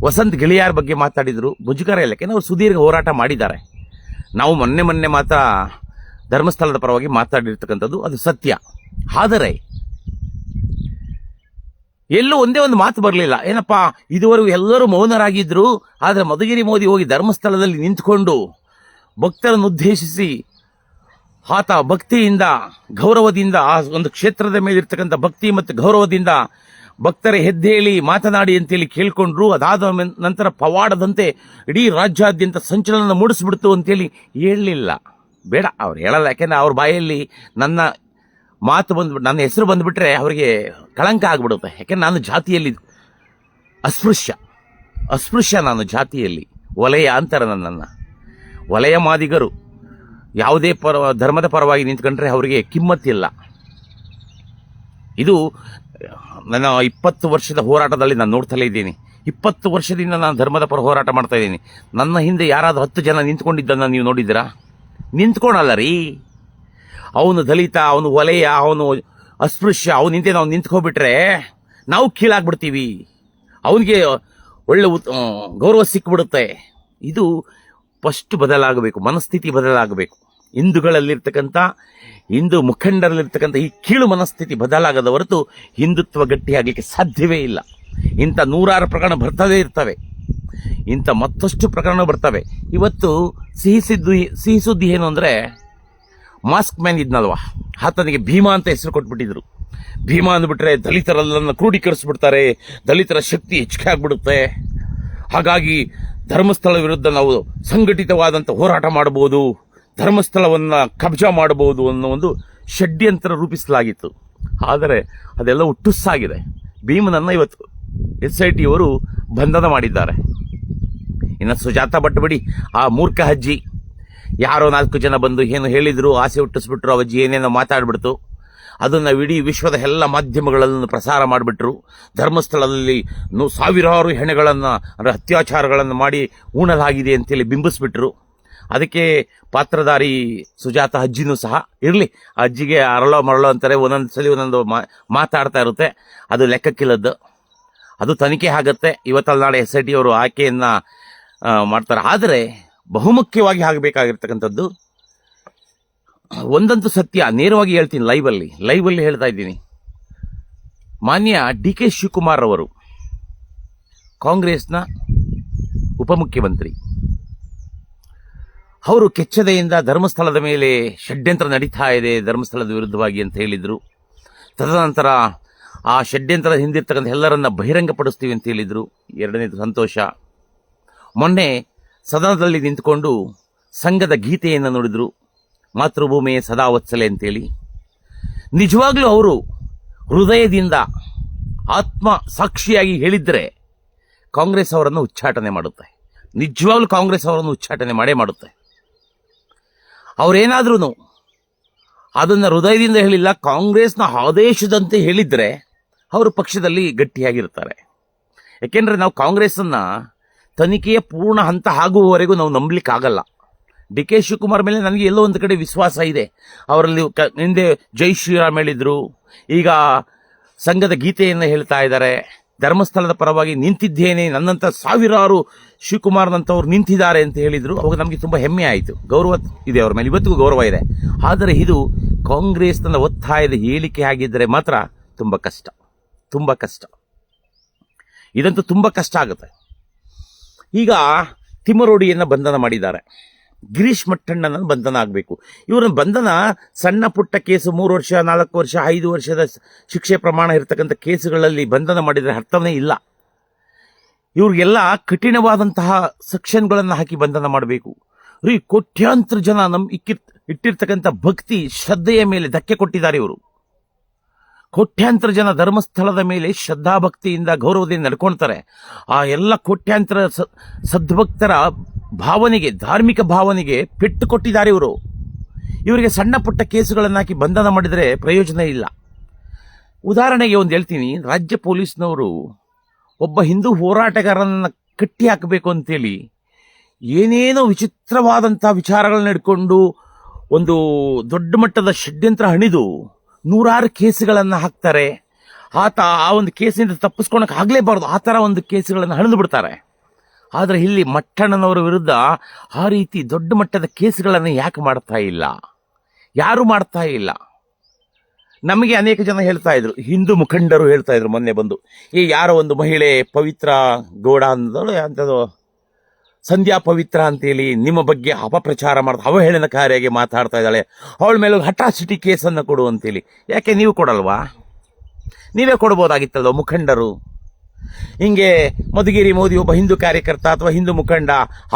ವಸಂತ್ ಗೆಳೆಯಾರ ಬಗ್ಗೆ ಮಾತಾಡಿದ್ರು, ಮುಜುಗರ ಇಲ್ಲ. ಯಾಕೆಂದ್ರೆ ಅವರು ಸುದೀರ್ಘ ಹೋರಾಟ ಮಾಡಿದ್ದಾರೆ. ನಾವು ಮೊನ್ನೆ ಮಾತ್ರ ಧರ್ಮಸ್ಥಳದ ಪರವಾಗಿ ಮಾತಾಡಿರ್ತಕ್ಕಂಥದ್ದು ಅದು ಸತ್ಯ. ಆದರೆ ಎಲ್ಲೂ ಒಂದೇ ಒಂದು ಮಾತು ಬರಲಿಲ್ಲ. ಏನಪ್ಪಾ, ಇದುವರೆಗೂ ಎಲ್ಲರೂ ಮೌನರಾಗಿದ್ರು, ಆದರೆ ಮಧುಗಿರಿ ಮೋದಿ ಹೋಗಿ ಧರ್ಮಸ್ಥಳದಲ್ಲಿ ನಿಂತ್ಕೊಂಡು ಭಕ್ತರನ್ನು ಉದ್ದೇಶಿಸಿ ಆತ ಭಕ್ತಿಯಿಂದ, ಗೌರವದಿಂದ, ಆ ಒಂದು ಕ್ಷೇತ್ರದ ಮೇಲಿರ್ತಕ್ಕಂಥ ಭಕ್ತಿ ಮತ್ತು ಗೌರವದಿಂದ ಭಕ್ತರ ಎದ್ದೇಳಿ ಮಾತನಾಡಿ ಅಂತೇಳಿ ಕೇಳ್ಕೊಂಡ್ರು. ಅದಾದ ನಂತರ ಪವಾಡದಂತೆ ಇಡೀ ರಾಜ್ಯಾದ್ಯಂತ ಸಂಚಲನ ಮೂಡಿಸ್ಬಿಡ್ತು ಅಂತೇಳಿ ಹೇಳಲಿಲ್ಲ. ಬೇಡ, ಅವ್ರು ಹೇಳಲ್ಲ. ಯಾಕೆಂದ್ರೆ ಅವ್ರ ಬಾಯಲ್ಲಿ ನನ್ನ ಹೆಸರು ಬಂದುಬಿಟ್ರೆ ಅವರಿಗೆ ಕಳಂಕ ಆಗ್ಬಿಡುತ್ತೆ. ಯಾಕೆಂದ್ರೆ ನಾನು ಜಾತಿಯಲ್ಲಿ ಅಸ್ಪೃಶ್ಯ, ನಾನು ಜಾತಿಯಲ್ಲಿ ವಲಯ ಅಂತಾರೆ ನನ್ನನ್ನು. ವಲಯ ಮಾದಿಗರು ಯಾವುದೇ ಧರ್ಮದ ಪರವಾಗಿ ನಿಂತ್ಕೊಂಡ್ರೆ ಅವರಿಗೆ ಕಿಮ್ಮತ್ತಿಲ್ಲ. ಇದು ನನ್ನ 20 ವರ್ಷದ ಹೋರಾಟದಲ್ಲಿ ನಾನು ನೋಡ್ತಲೇ ಇದ್ದೀನಿ. 20 ವರ್ಷದಿಂದ ನಾನು ಧರ್ಮದ ಪರ ಹೋರಾಟ ಮಾಡ್ತಾ ಇದ್ದೀನಿ. ನನ್ನ ಹಿಂದೆ ಯಾರಾದರೂ 10 ಜನ ನಿಂತ್ಕೊಂಡಿದ್ದನ್ನು ನೀವು ನೋಡಿದ್ದೀರಾ? ನಿಂತ್ಕೊಳಲ್ಲ ರೀ. ಅವನು ದಲಿತ, ಅವನು ವಲಯ, ಅವನು ಅಸ್ಪೃಶ್ಯ, ಅವನಿಂದ ನಾವು ನಿಂತ್ಕೊಬಿಟ್ರೆ ನಾವು ಕೀಳಾಗ್ಬಿಡ್ತೀವಿ, ಅವನಿಗೆ ಒಳ್ಳೆ ಗೌರವ ಸಿಕ್ಬಿಡುತ್ತೆ. ಇದು ಫಸ್ಟ್ ಬದಲಾಗಬೇಕು, ಮನಸ್ಥಿತಿ ಬದಲಾಗಬೇಕು. ಹಿಂದೂ ಮುಖಂಡರಲ್ಲಿರ್ತಕ್ಕಂಥ ಈ ಕೀಳು ಮನಸ್ಥಿತಿ ಬದಲಾಗದ ಹೊರತು ಹಿಂದುತ್ವ ಗಟ್ಟಿಯಾಗಲಿಕ್ಕೆ ಸಾಧ್ಯವೇ ಇಲ್ಲ. ಇಂಥ 100 ಪ್ರಕರಣ ಬರ್ತದೇ ಇರ್ತವೆ, ಇಂಥ ಮತ್ತಷ್ಟು ಪ್ರಕರಣ ಬರ್ತವೆ. ಇವತ್ತು ಸಿಹಿ ಸುದ್ದಿ ಏನು ಅಂದರೆ, ಮಾಸ್ಕ್ ಮ್ಯಾನ್ ಇದ್ನಲ್ವಾ, ಆತನಿಗೆ ಭೀಮಾ ಅಂತ ಹೆಸರು ಕೊಟ್ಬಿಟ್ಟಿದ್ರು. ಭೀಮಾ ಅಂದ್ಬಿಟ್ರೆ ದಲಿತರೆಲ್ಲ ಕ್ರೋಢೀಕರಿಸ್ಬಿಡ್ತಾರೆ, ದಲಿತರ ಶಕ್ತಿ ಹೆಚ್ಚಿಗೆ ಆಗ್ಬಿಡುತ್ತೆ. ಹಾಗಾಗಿ ಧರ್ಮಸ್ಥಳ ವಿರುದ್ಧ ನಾವು ಸಂಘಟಿತವಾದಂಥ ಹೋರಾಟ ಮಾಡಬಹುದು, ಧರ್ಮಸ್ಥಳವನ್ನು ಕಬ್ಜಾ ಮಾಡಬಹುದು ಅನ್ನೋ ಒಂದು ಷಡ್ಯಂತ್ರ ರೂಪಿಸಲಾಗಿತ್ತು. ಆದರೆ ಅದೆಲ್ಲ ಹುಟ್ಟುಸ್ಸಾಗಿದೆ. ಭೀಮನನ್ನು ಇವತ್ತು SIT ಅವರು ಬಂಧನ ಮಾಡಿದ್ದಾರೆ. ಇನ್ನು ಸುಜಾತ ಭಟ್ ಬಿಡಿ, ಆ ಮೂರ್ಖ ಅಜ್ಜಿ ಯಾರೋ 4 ಜನ ಬಂದು ಏನು ಹೇಳಿದ್ರು, ಆಸೆ ಹುಟ್ಟಿಸ್ಬಿಟ್ರು, ಅಜ್ಜಿ ಏನೇನೋ ಮಾತಾಡ್ಬಿಡ್ತು. ಅದನ್ನು ಇಡೀ ವಿಶ್ವದ ಎಲ್ಲ ಮಾಧ್ಯಮಗಳನ್ನು ಪ್ರಸಾರ ಮಾಡಿಬಿಟ್ರು. ಧರ್ಮಸ್ಥಳದಲ್ಲಿ ಸಾವಿರಾರು ಹೆಣೆಗಳನ್ನು ಅಂದರೆ ಅತ್ಯಾಚಾರಗಳನ್ನು ಮಾಡಿ ಉಣಲಾಗಿದೆ ಅಂತೇಳಿ ಬಿಂಬಿಸ್ಬಿಟ್ರು. ಅದಕ್ಕೆ ಪಾತ್ರಧಾರಿ ಸುಜಾತ ಅಜ್ಜಿನೂ ಸಹ ಇರಲಿ, ಅಜ್ಜಿಗೆ ಅರಳೋ ಮರಳೋ ಅಂತಾರೆ, ಒಂದೊಂದು ಸಲ ಒಂದೊಂದು ಮಾತಾಡ್ತಾ ಇರುತ್ತೆ. ಅದು ಲೆಕ್ಕಕ್ಕಿಲ್ಲದ್ದು, ಅದು ತನಿಖೆ ಆಗುತ್ತೆ. ಇವತ್ತಲ್ಲ ನಾಳೆ SIT ಅವರು ಆಯ್ಕೆಯನ್ನು ಮಾಡ್ತಾರೆ. ಆದರೆ ಬಹುಮುಖ್ಯವಾಗಿ ಆಗಬೇಕಾಗಿರ್ತಕ್ಕಂಥದ್ದು ಒಂದಂತೂ ಸತ್ಯ, ನೇರವಾಗಿ ಹೇಳ್ತೀನಿ, ಲೈವಲ್ಲಿ ಹೇಳ್ತಾ ಇದ್ದೀನಿ. ಮಾನ್ಯ DK ಶಿವಕುಮಾರ್ ಅವರು ಕಾಂಗ್ರೆಸ್ನ ಉಪಮುಖ್ಯಮಂತ್ರಿ, ಅವರು ಕೆಚ್ಚದೆಯಿಂದ ಧರ್ಮಸ್ಥಳದ ಮೇಲೆ ಷಡ್ಯಂತ್ರ ನಡೀತಾ ಇದೆ ಧರ್ಮಸ್ಥಳದ ವಿರುದ್ಧವಾಗಿ ಅಂತ ಹೇಳಿದರು. ತದನಂತರ ಆ ಷಡ್ಯಂತ್ರದ ಹಿಂದಿರ್ತಕ್ಕಂಥ ಎಲ್ಲರನ್ನ ಬಹಿರಂಗಪಡಿಸ್ತೀವಿ ಅಂತ ಹೇಳಿದರು. ಎರಡನೇದು ಸಂತೋಷ. ಮೊನ್ನೆ ಸದನದಲ್ಲಿ ನಿಂತುಕೊಂಡು ಸಂಘದ ಗೀತೆಯನ್ನು ನುಡಿದ್ರು, ಮಾತೃಭೂಮಿ ಸದಾ ವತ್ಸಲೆ ಅಂತೇಳಿ. ನಿಜವಾಗ್ಲೂ ಅವರು ಹೃದಯದಿಂದ ಆತ್ಮ ಸಾಕ್ಷಿಯಾಗಿ ಹೇಳಿದ್ರೆ ಕಾಂಗ್ರೆಸ್ ಅವರನ್ನು ಉಚ್ಚಾಟನೆ ಮಾಡುತ್ತೆ. ನಿಜವಾಗ್ಲೂ ಕಾಂಗ್ರೆಸ್ ಅವರನ್ನು ಉಚ್ಚಾಟನೆ ಮಾಡೇ ಮಾಡುತ್ತೆ. ಅವರೇನಾದ್ರೂ ಅದನ್ನು ಹೃದಯದಿಂದ ಹೇಳಿಲ್ಲ, ಕಾಂಗ್ರೆಸ್ನ ಆದೇಶದಂತೆ ಹೇಳಿದ್ರೆ ಅವರು ಪಕ್ಷದಲ್ಲಿ ಗಟ್ಟಿಯಾಗಿರ್ತಾರೆ. ಯಾಕೆಂದರೆ ನಾವು ಕಾಂಗ್ರೆಸ್ಸನ್ನು ತನಿಖೆಯ ಪೂರ್ಣ ಹಂತ ಆಗುವವರೆಗೂ ನಾವು ನಂಬಲಿಕ್ಕಾಗಲ್ಲ. DK ಶಿವಕುಮಾರ್ ಮೇಲೆ ನನಗೆ ಎಲ್ಲೋ ಒಂದು ಕಡೆ ವಿಶ್ವಾಸ ಇದೆ. ಅವರಲ್ಲಿ ಹಿಂದೆ ಜೈ ಶ್ರೀರಾಮ್ ಹೇಳಿದ್ರು, ಈಗ ಸಂಘದ ಗೀತೆಯನ್ನು ಹೇಳ್ತಾ ಇದ್ದಾರೆ. ಧರ್ಮಸ್ಥಳದ ಪರವಾಗಿ ನಿಂತಿದ್ದೇನೆ, ನನ್ನಂಥ ಸಾವಿರಾರು ಶಿವಕುಮಾರ್ನಂಥವ್ರು ನಿಂತಿದ್ದಾರೆ ಅಂತ ಹೇಳಿದರು. ಅವಾಗ ನಮಗೆ ತುಂಬ ಹೆಮ್ಮೆ ಆಯಿತು, ಗೌರವ ಇದೆ ಅವರ ಮೇಲೆ, ಇವತ್ತಿಗೂ ಗೌರವ ಇದೆ. ಆದರೆ ಇದು ಕಾಂಗ್ರೆಸ್ನ ಒತ್ತಾಯದ ಹೇಳಿಕೆ ಆಗಿದ್ದರೆ ಮಾತ್ರ ತುಂಬ ಕಷ್ಟ. ಇದಂತೂ ತುಂಬ ಕಷ್ಟ ಆಗುತ್ತೆ. ಈಗ ತಿಮ್ಮರೋಡಿಯನ್ನು ಬಂಧನ ಮಾಡಿದ್ದಾರೆ. ಗಿರೀಶ್ ಮಟ್ಟಣ್ಣನ ಬಂಧನ ಆಗಬೇಕು. ಇವರ ಬಂಧನ ಸಣ್ಣ ಪುಟ್ಟ ಕೇಸು, 3 ವರ್ಷ 4 ವರ್ಷ 5 ವರ್ಷದ ಶಿಕ್ಷೆ ಪ್ರಮಾಣ ಇರತಕ್ಕಂಥ ಕೇಸುಗಳಲ್ಲಿ ಬಂಧನ ಮಾಡಿದರೆ ಅರ್ಥವೇ ಇಲ್ಲ. ಇವ್ರಿಗೆಲ್ಲ ಕಠಿಣವಾದಂತಹ ಸೆಕ್ಷನ್ಗಳನ್ನು ಹಾಕಿ ಬಂಧನ ಮಾಡಬೇಕು. ಕೋಟ್ಯಾಂತರ ಜನ ಇಟ್ಟಿರ್ತಕ್ಕಂಥ ಭಕ್ತಿ ಶ್ರದ್ಧೆಯ ಮೇಲೆ ಧಕ್ಕೆ ಕೊಟ್ಟಿದ್ದಾರೆ ಇವರು. ಕೋಟ್ಯಾಂತರ ಜನ ಧರ್ಮಸ್ಥಳದ ಮೇಲೆ ಶ್ರದ್ಧಾಭಕ್ತಿಯಿಂದ ಗೌರವದಿಂದ ನಡ್ಕೊಳ್ತಾರೆ. ಆ ಎಲ್ಲ ಕೋಟ್ಯಾಂತರ ಸದ್ಭಕ್ತರ ಭಾವನೆಗೆ, ಧಾರ್ಮಿಕ ಭಾವನೆಗೆ ಪೆಟ್ಟು ಕೊಟ್ಟಿದ್ದಾರೆ ಇವರು. ಇವರಿಗೆ ಸಣ್ಣ ಪುಟ್ಟ ಕೇಸುಗಳನ್ನು ಹಾಕಿ ಬಂಧನ ಮಾಡಿದರೆ ಪ್ರಯೋಜನ ಇಲ್ಲ. ಉದಾಹರಣೆಗೆ ಒಂದು ಹೇಳ್ತೀನಿ, ರಾಜ್ಯ ಪೊಲೀಸ್ನವರು ಒಬ್ಬ ಹಿಂದೂ ಹೋರಾಟಗಾರನನ್ನು ಕಟ್ಟಿ ಹಾಕಬೇಕು ಅಂತೇಳಿ ಏನೇನೋ ವಿಚಿತ್ರವಾದಂಥ ವಿಚಾರಗಳನ್ನ ಇಟ್ಕೊಂಡು ಒಂದು ದೊಡ್ಡ ಮಟ್ಟದ ಷಡ್ಯಂತ್ರ ಹಣಿದು 100 ಕೇಸುಗಳನ್ನು ಹಾಕ್ತಾರೆ. ಆತ ಆ ಒಂದು ಕೇಸಿನಿಂದ ತಪ್ಪಿಸ್ಕೊಳಕ್ಕೆ ಆಗಲೇಬಾರ್ದು, ಆ ಥರ ಒಂದು ಕೇಸುಗಳನ್ನು ಹಣಿದು ಬಿಡ್ತಾರೆ. ಆದರೆ ಇಲ್ಲಿ ಮಟ್ಟಣ್ಣನವರ ವಿರುದ್ಧ ಆ ರೀತಿ ದೊಡ್ಡ ಮಟ್ಟದ ಕೇಸುಗಳನ್ನು ಯಾಕೆ ಯಾರು ಮಾಡ್ತಾ ಇಲ್ಲ? ನಮಗೆ ಅನೇಕ ಜನ ಹೇಳ್ತಾ ಇದ್ರು, ಹಿಂದೂ ಮುಖಂಡರು ಹೇಳ್ತಾ ಇದ್ರು ಮೊನ್ನೆ ಬಂದು, ಯಾರೋ ಒಂದು ಮಹಿಳೆ ಪವಿತ್ರ ಗೌಡ ಅಂಥದ್ದು ಸಂಧ್ಯಾ ಪವಿತ್ರ ಅಂತೇಳಿ ನಿಮ್ಮ ಬಗ್ಗೆ ಅಪಪ್ರಚಾರ ಅವಹೇಳನಕಾರಿಯಾಗಿ ಮಾತಾಡ್ತಾ ಇದ್ದಾಳೆ, ಅವಳ ಮೇಲೆ ಅಟ್ರಾಸಿಟಿ ಕೇಸನ್ನು ಕೊಡು ಅಂತೇಳಿ. ಯಾಕೆ ನೀವು ಕೊಡಲ್ವಾ? ನೀವೇ ಕೊಡ್ಬೋದಾಗಿತ್ತಲ್ವ ಮುಖಂಡರು. ಹಿಂಗೆ ಮಧುಗಿರಿ ಮೋದಿ ಒಬ್ಬ ಹಿಂದೂ ಕಾರ್ಯಕರ್ತ ಅಥವಾ ಹಿಂದೂ ಮುಖಂಡ,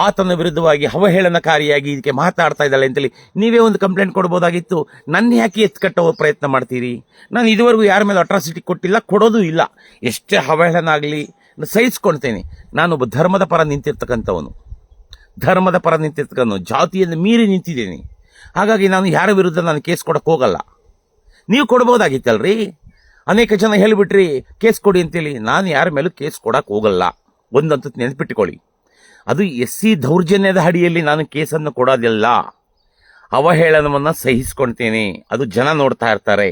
ಆತನ ವಿರುದ್ಧವಾಗಿ ಅವಹೇಳನಕಾರಿಯಾಗಿ ಇದಕ್ಕೆ ಮಾತಾಡ್ತಾ ಇದ್ದಾಳೆ ಅಂತೇಳಿ ನೀವೇ ಒಂದು ಕಂಪ್ಲೇಂಟ್ ಕೊಡ್ಬೋದಾಗಿತ್ತು. ನನ್ನ ಯಾಕೆ ಎತ್ಕಟ್ಟೋ ಪ್ರಯತ್ನ ಮಾಡ್ತೀರಿ? ನಾನು ಇದುವರೆಗೂ ಯಾರ ಮೇಲೆ ಅಟ್ರಾಸಿಟಿ ಕೊಟ್ಟಿಲ್ಲ, ಕೊಡೋದು ಇಲ್ಲ. ಎಷ್ಟೇ ಅವಹೇಳನ ಆಗಲಿ ಸಹಿಸ್ಕೊಳ್ತೇನೆ. ನಾನೊಬ್ಬ ಧರ್ಮದ ಪರ ನಿಂತಿರ್ತಕ್ಕಂಥವನು, ಜಾತಿಯನ್ನು ಮೀರಿ ನಿಂತಿದ್ದೇನೆ. ಹಾಗಾಗಿ ನಾನು ಯಾರ ವಿರುದ್ಧ ನಾನು ಕೇಸ್ ಕೊಡಕ್ಕೆ ಹೋಗಲ್ಲ. ನೀವು ಕೊಡ್ಬೋದಾಗಿತ್ತಲ್ರಿ. ಅನೇಕ ಜನ ಹೇಳಿಬಿಟ್ರಿ ಕೇಸ್ ಕೊಡಿ ಅಂತೇಳಿ. ನಾನು ಯಾರ ಮೇಲೂ ಕೇಸ್ ಕೊಡಕ್ಕೆ ಹೋಗಲ್ಲ. ಒಂದಂತೂ ನೆನಪಿಟ್ಟುಕೊಳ್ಳಿ, ಅದು SC ದೌರ್ಜನ್ಯದ ಅಡಿಯಲ್ಲಿ ನಾನು ಕೇಸನ್ನು ಕೊಡೋದಿಲ್ಲ. ಅವಹೇಳನವನ್ನು ಸಹಿಸ್ಕೊಳ್ತೇನೆ. ಅದು ಜನ ನೋಡ್ತಾ ಇರ್ತಾರೆ.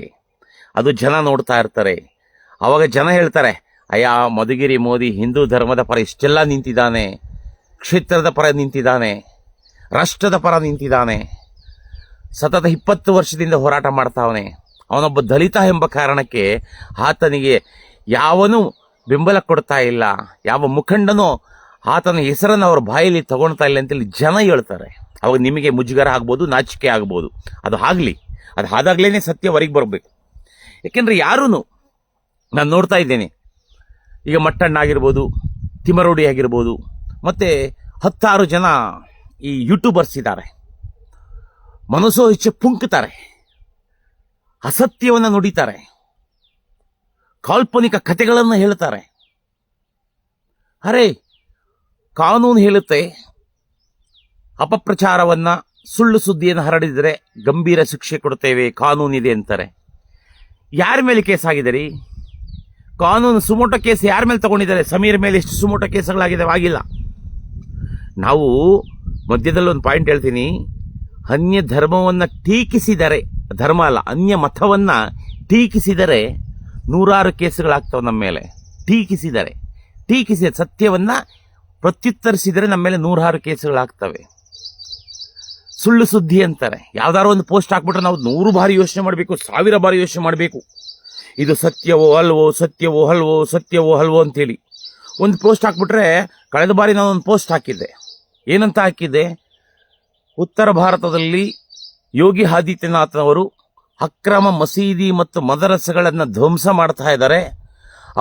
ಅವಾಗ ಜನ ಹೇಳ್ತಾರೆ, ಅಯ್ಯ ಮಧುಗಿರಿ ಮೋದಿ ಹಿಂದೂ ಧರ್ಮದ ಪರ ಇಷ್ಟೆಲ್ಲ ನಿಂತಿದ್ದಾನೆ, ಕ್ಷೇತ್ರದ ಪರ ನಿಂತಿದ್ದಾನೆ, ರಾಷ್ಟ್ರದ ಪರ ನಿಂತಿದ್ದಾನೆ, ಸತತ 20 ವರ್ಷದಿಂದ ಹೋರಾಟ ಮಾಡ್ತಾವನೆ. ಅವನೊಬ್ಬ ದಲಿತ ಎಂಬ ಕಾರಣಕ್ಕೆ ಆತನಿಗೆ ಯಾವನೂ ಬೆಂಬಲ ಕೊಡ್ತಾ ಇಲ್ಲ, ಯಾವ ಮುಖಂಡನೂ ಆತನ ಹೆಸರನ್ನು ಅವ್ರ ಬಾಯಲ್ಲಿ ತಗೊಳ್ತಾ ಇಲ್ಲ ಅಂತೇಳಿ ಜನ ಹೇಳ್ತಾರೆ. ಅವಾಗ ನಿಮಗೆ ಮುಜುಗರ ಆಗ್ಬೋದು, ನಾಚಿಕೆ ಆಗ್ಬೋದು. ಅದು ಆದಾಗ್ಲೇ ಸತ್ಯ ಹೊರಗೆ ಬರಬೇಕು. ಯಾಕೆಂದರೆ ಯಾರೂ ನಾನು ನೋಡ್ತಾ ಇದ್ದೇನೆ, ಈಗ ಮಟ್ಟಣ್ಣ ಆಗಿರ್ಬೋದು, ತಿಮ್ಮರೋಡಿ ಆಗಿರ್ಬೋದು, ಮತ್ತು 10 ಜನ ಈ ಯೂಟ್ಯೂಬರ್ಸ್ ಇದ್ದಾರೆ. ಮನಸ್ಸೋ ಇಚ್ಛೆ ಪುಂಕ್ತಾರೆ, ಅಸತ್ಯವನ್ನು ನುಡಿತಾರೆ, ಕಾಲ್ಪನಿಕ ಕಥೆಗಳನ್ನು ಹೇಳ್ತಾರೆ. ಅರೆ, ಕಾನೂನು ಹೇಳುತ್ತೆ ಅಪಪ್ರಚಾರವನ್ನ, ಸುಳ್ಳು ಸುದ್ದಿಯನ್ನು ಹರಡಿದರೆ ಗಂಭೀರ ಶಿಕ್ಷೆ ಕೊಡ್ತೇವೆ, ಕಾನೂನಿದೆ ಅಂತಾರೆ. ಯಾರ ಮೇಲೆ ಕೇಸ್ ಆಗಿದೆ ರೀ? ಕಾನೂನು ಸುಮೋಟೋ ಕೇಸ್ ಯಾರ ಮೇಲೆ ತಗೊಂಡಿದ್ದಾರೆ? ಸಮೀರ್ ಮೇಲೆ ಎಷ್ಟು ಸುಮೋಟೋ ಕೇಸ್ಗಳಾಗಿದ್ದಾವೆ? ಆಗಿಲ್ಲ. ನಾವು ಮಧ್ಯದಲ್ಲಿ ಒಂದು ಪಾಯಿಂಟ್ ಹೇಳ್ತೀನಿ. ಅನ್ಯ ಧರ್ಮವನ್ನು ಟೀಕಿಸಿದರೆ, ಧರ್ಮ ಅಲ್ಲ, ಅನ್ಯ ಮತವನ್ನ ಟೀಕಿಸಿದರೆ ನೂರಾರು ಕೇಸುಗಳಾಗ್ತವೆ ನಮ್ಮ ಮೇಲೆ. ಟೀಕಿಸಿದ ಸತ್ಯವನ್ನ ಪ್ರತ್ಯುತ್ತರಿಸಿದರೆ ನಮ್ಮ ಮೇಲೆ ನೂರಾರು ಕೇಸುಗಳಾಗ್ತವೆ. ಸುಳ್ಳು ಸುದ್ದಿ ಅಂತಾರೆ. ಯಾವ್ದಾರು ಒಂದು ಪೋಸ್ಟ್ ಹಾಕ್ಬಿಟ್ರೆ ನಾವು 100 ಬಾರಿ ಯೋಚನೆ ಮಾಡಬೇಕು, 1000 ಬಾರಿ ಯೋಚನೆ ಮಾಡಬೇಕು. ಇದು ಸತ್ಯವೋ ಅಲ್ವೋ ಅಂತೇಳಿ ಒಂದು ಪೋಸ್ಟ್ ಹಾಕ್ಬಿಟ್ರೆ, ಕಳೆದ ಬಾರಿ ನಾನು ಒಂದು ಪೋಸ್ಟ್ ಹಾಕಿದ್ದೆ. ಏನಂತ ಹಾಕಿದ್ದೆ? ಉತ್ತರ ಭಾರತದಲ್ಲಿ ಯೋಗಿ ಆದಿತ್ಯನಾಥ್ನವರು ಅಕ್ರಮ ಮಸೀದಿ ಮತ್ತು ಮದರಸೆಗಳನ್ನು ಧ್ವಂಸ ಮಾಡ್ತಾ ಇದ್ದಾರೆ.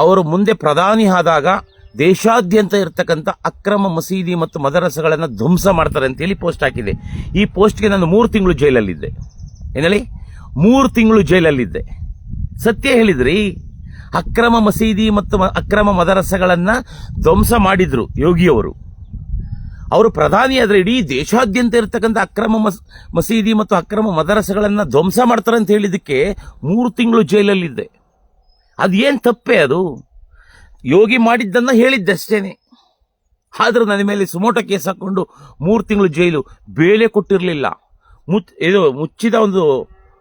ಅವರು ಮುಂದೆ ಪ್ರಧಾನಿ ಆದಾಗ ದೇಶಾದ್ಯಂತ ಇರತಕ್ಕಂಥ ಅಕ್ರಮ ಮಸೀದಿ ಮತ್ತು ಮದರಸೆಗಳನ್ನು ಧ್ವಂಸ ಮಾಡ್ತಾರೆ ಅಂತೇಳಿ ಪೋಸ್ಟ್ ಹಾಕಿದೆ. ಈ ಪೋಸ್ಟ್ಗೆ ನಾನು 3 ತಿಂಗಳು ಜೈಲಲ್ಲಿದ್ದೆ. ಏನೇಳಿ? 3 ತಿಂಗಳು ಜೈಲಲ್ಲಿದ್ದೆ. ಸತ್ಯ ಹೇಳಿದ್ರಿ. ಅಕ್ರಮ ಮಸೀದಿ ಮತ್ತು ಅಕ್ರಮ ಮದರಸೆಗಳನ್ನು ಧ್ವಂಸ ಮಾಡಿದ್ರು ಯೋಗಿಯವರು. ಅವರು ಪ್ರಧಾನಿ ಆದ್ರೆ ಇಡೀ ದೇಶಾದ್ಯಂತ ಇರತಕ್ಕಂಥ ಅಕ್ರಮ ಮಸೀದಿ ಮತ್ತು ಅಕ್ರಮ ಮದರಸೆಗಳನ್ನು ಧ್ವಂಸ ಮಾಡ್ತಾರೆ ಅಂತ ಹೇಳಿದ್ದಕ್ಕೆ 3 ತಿಂಗಳು ಜೈಲಲ್ಲಿದ್ದೆ. ಅದೇನ್ ತಪ್ಪೇ? ಅದು ಯೋಗಿ ಮಾಡಿದ್ದನ್ನ ಹೇಳಿದ್ದಷ್ಟೇನೆ. ಆದ್ರೂ ನನ್ನ ಮೇಲೆ ಸುಮೋಟೋ ಕೇಸ್ ಹಾಕೊಂಡು 3 ತಿಂಗಳು ಜೈಲು. ಬೇಳೆ ಕೊಟ್ಟಿರಲಿಲ್ಲ. ಇದು ಮುಚ್ಚಿದ ಒಂದು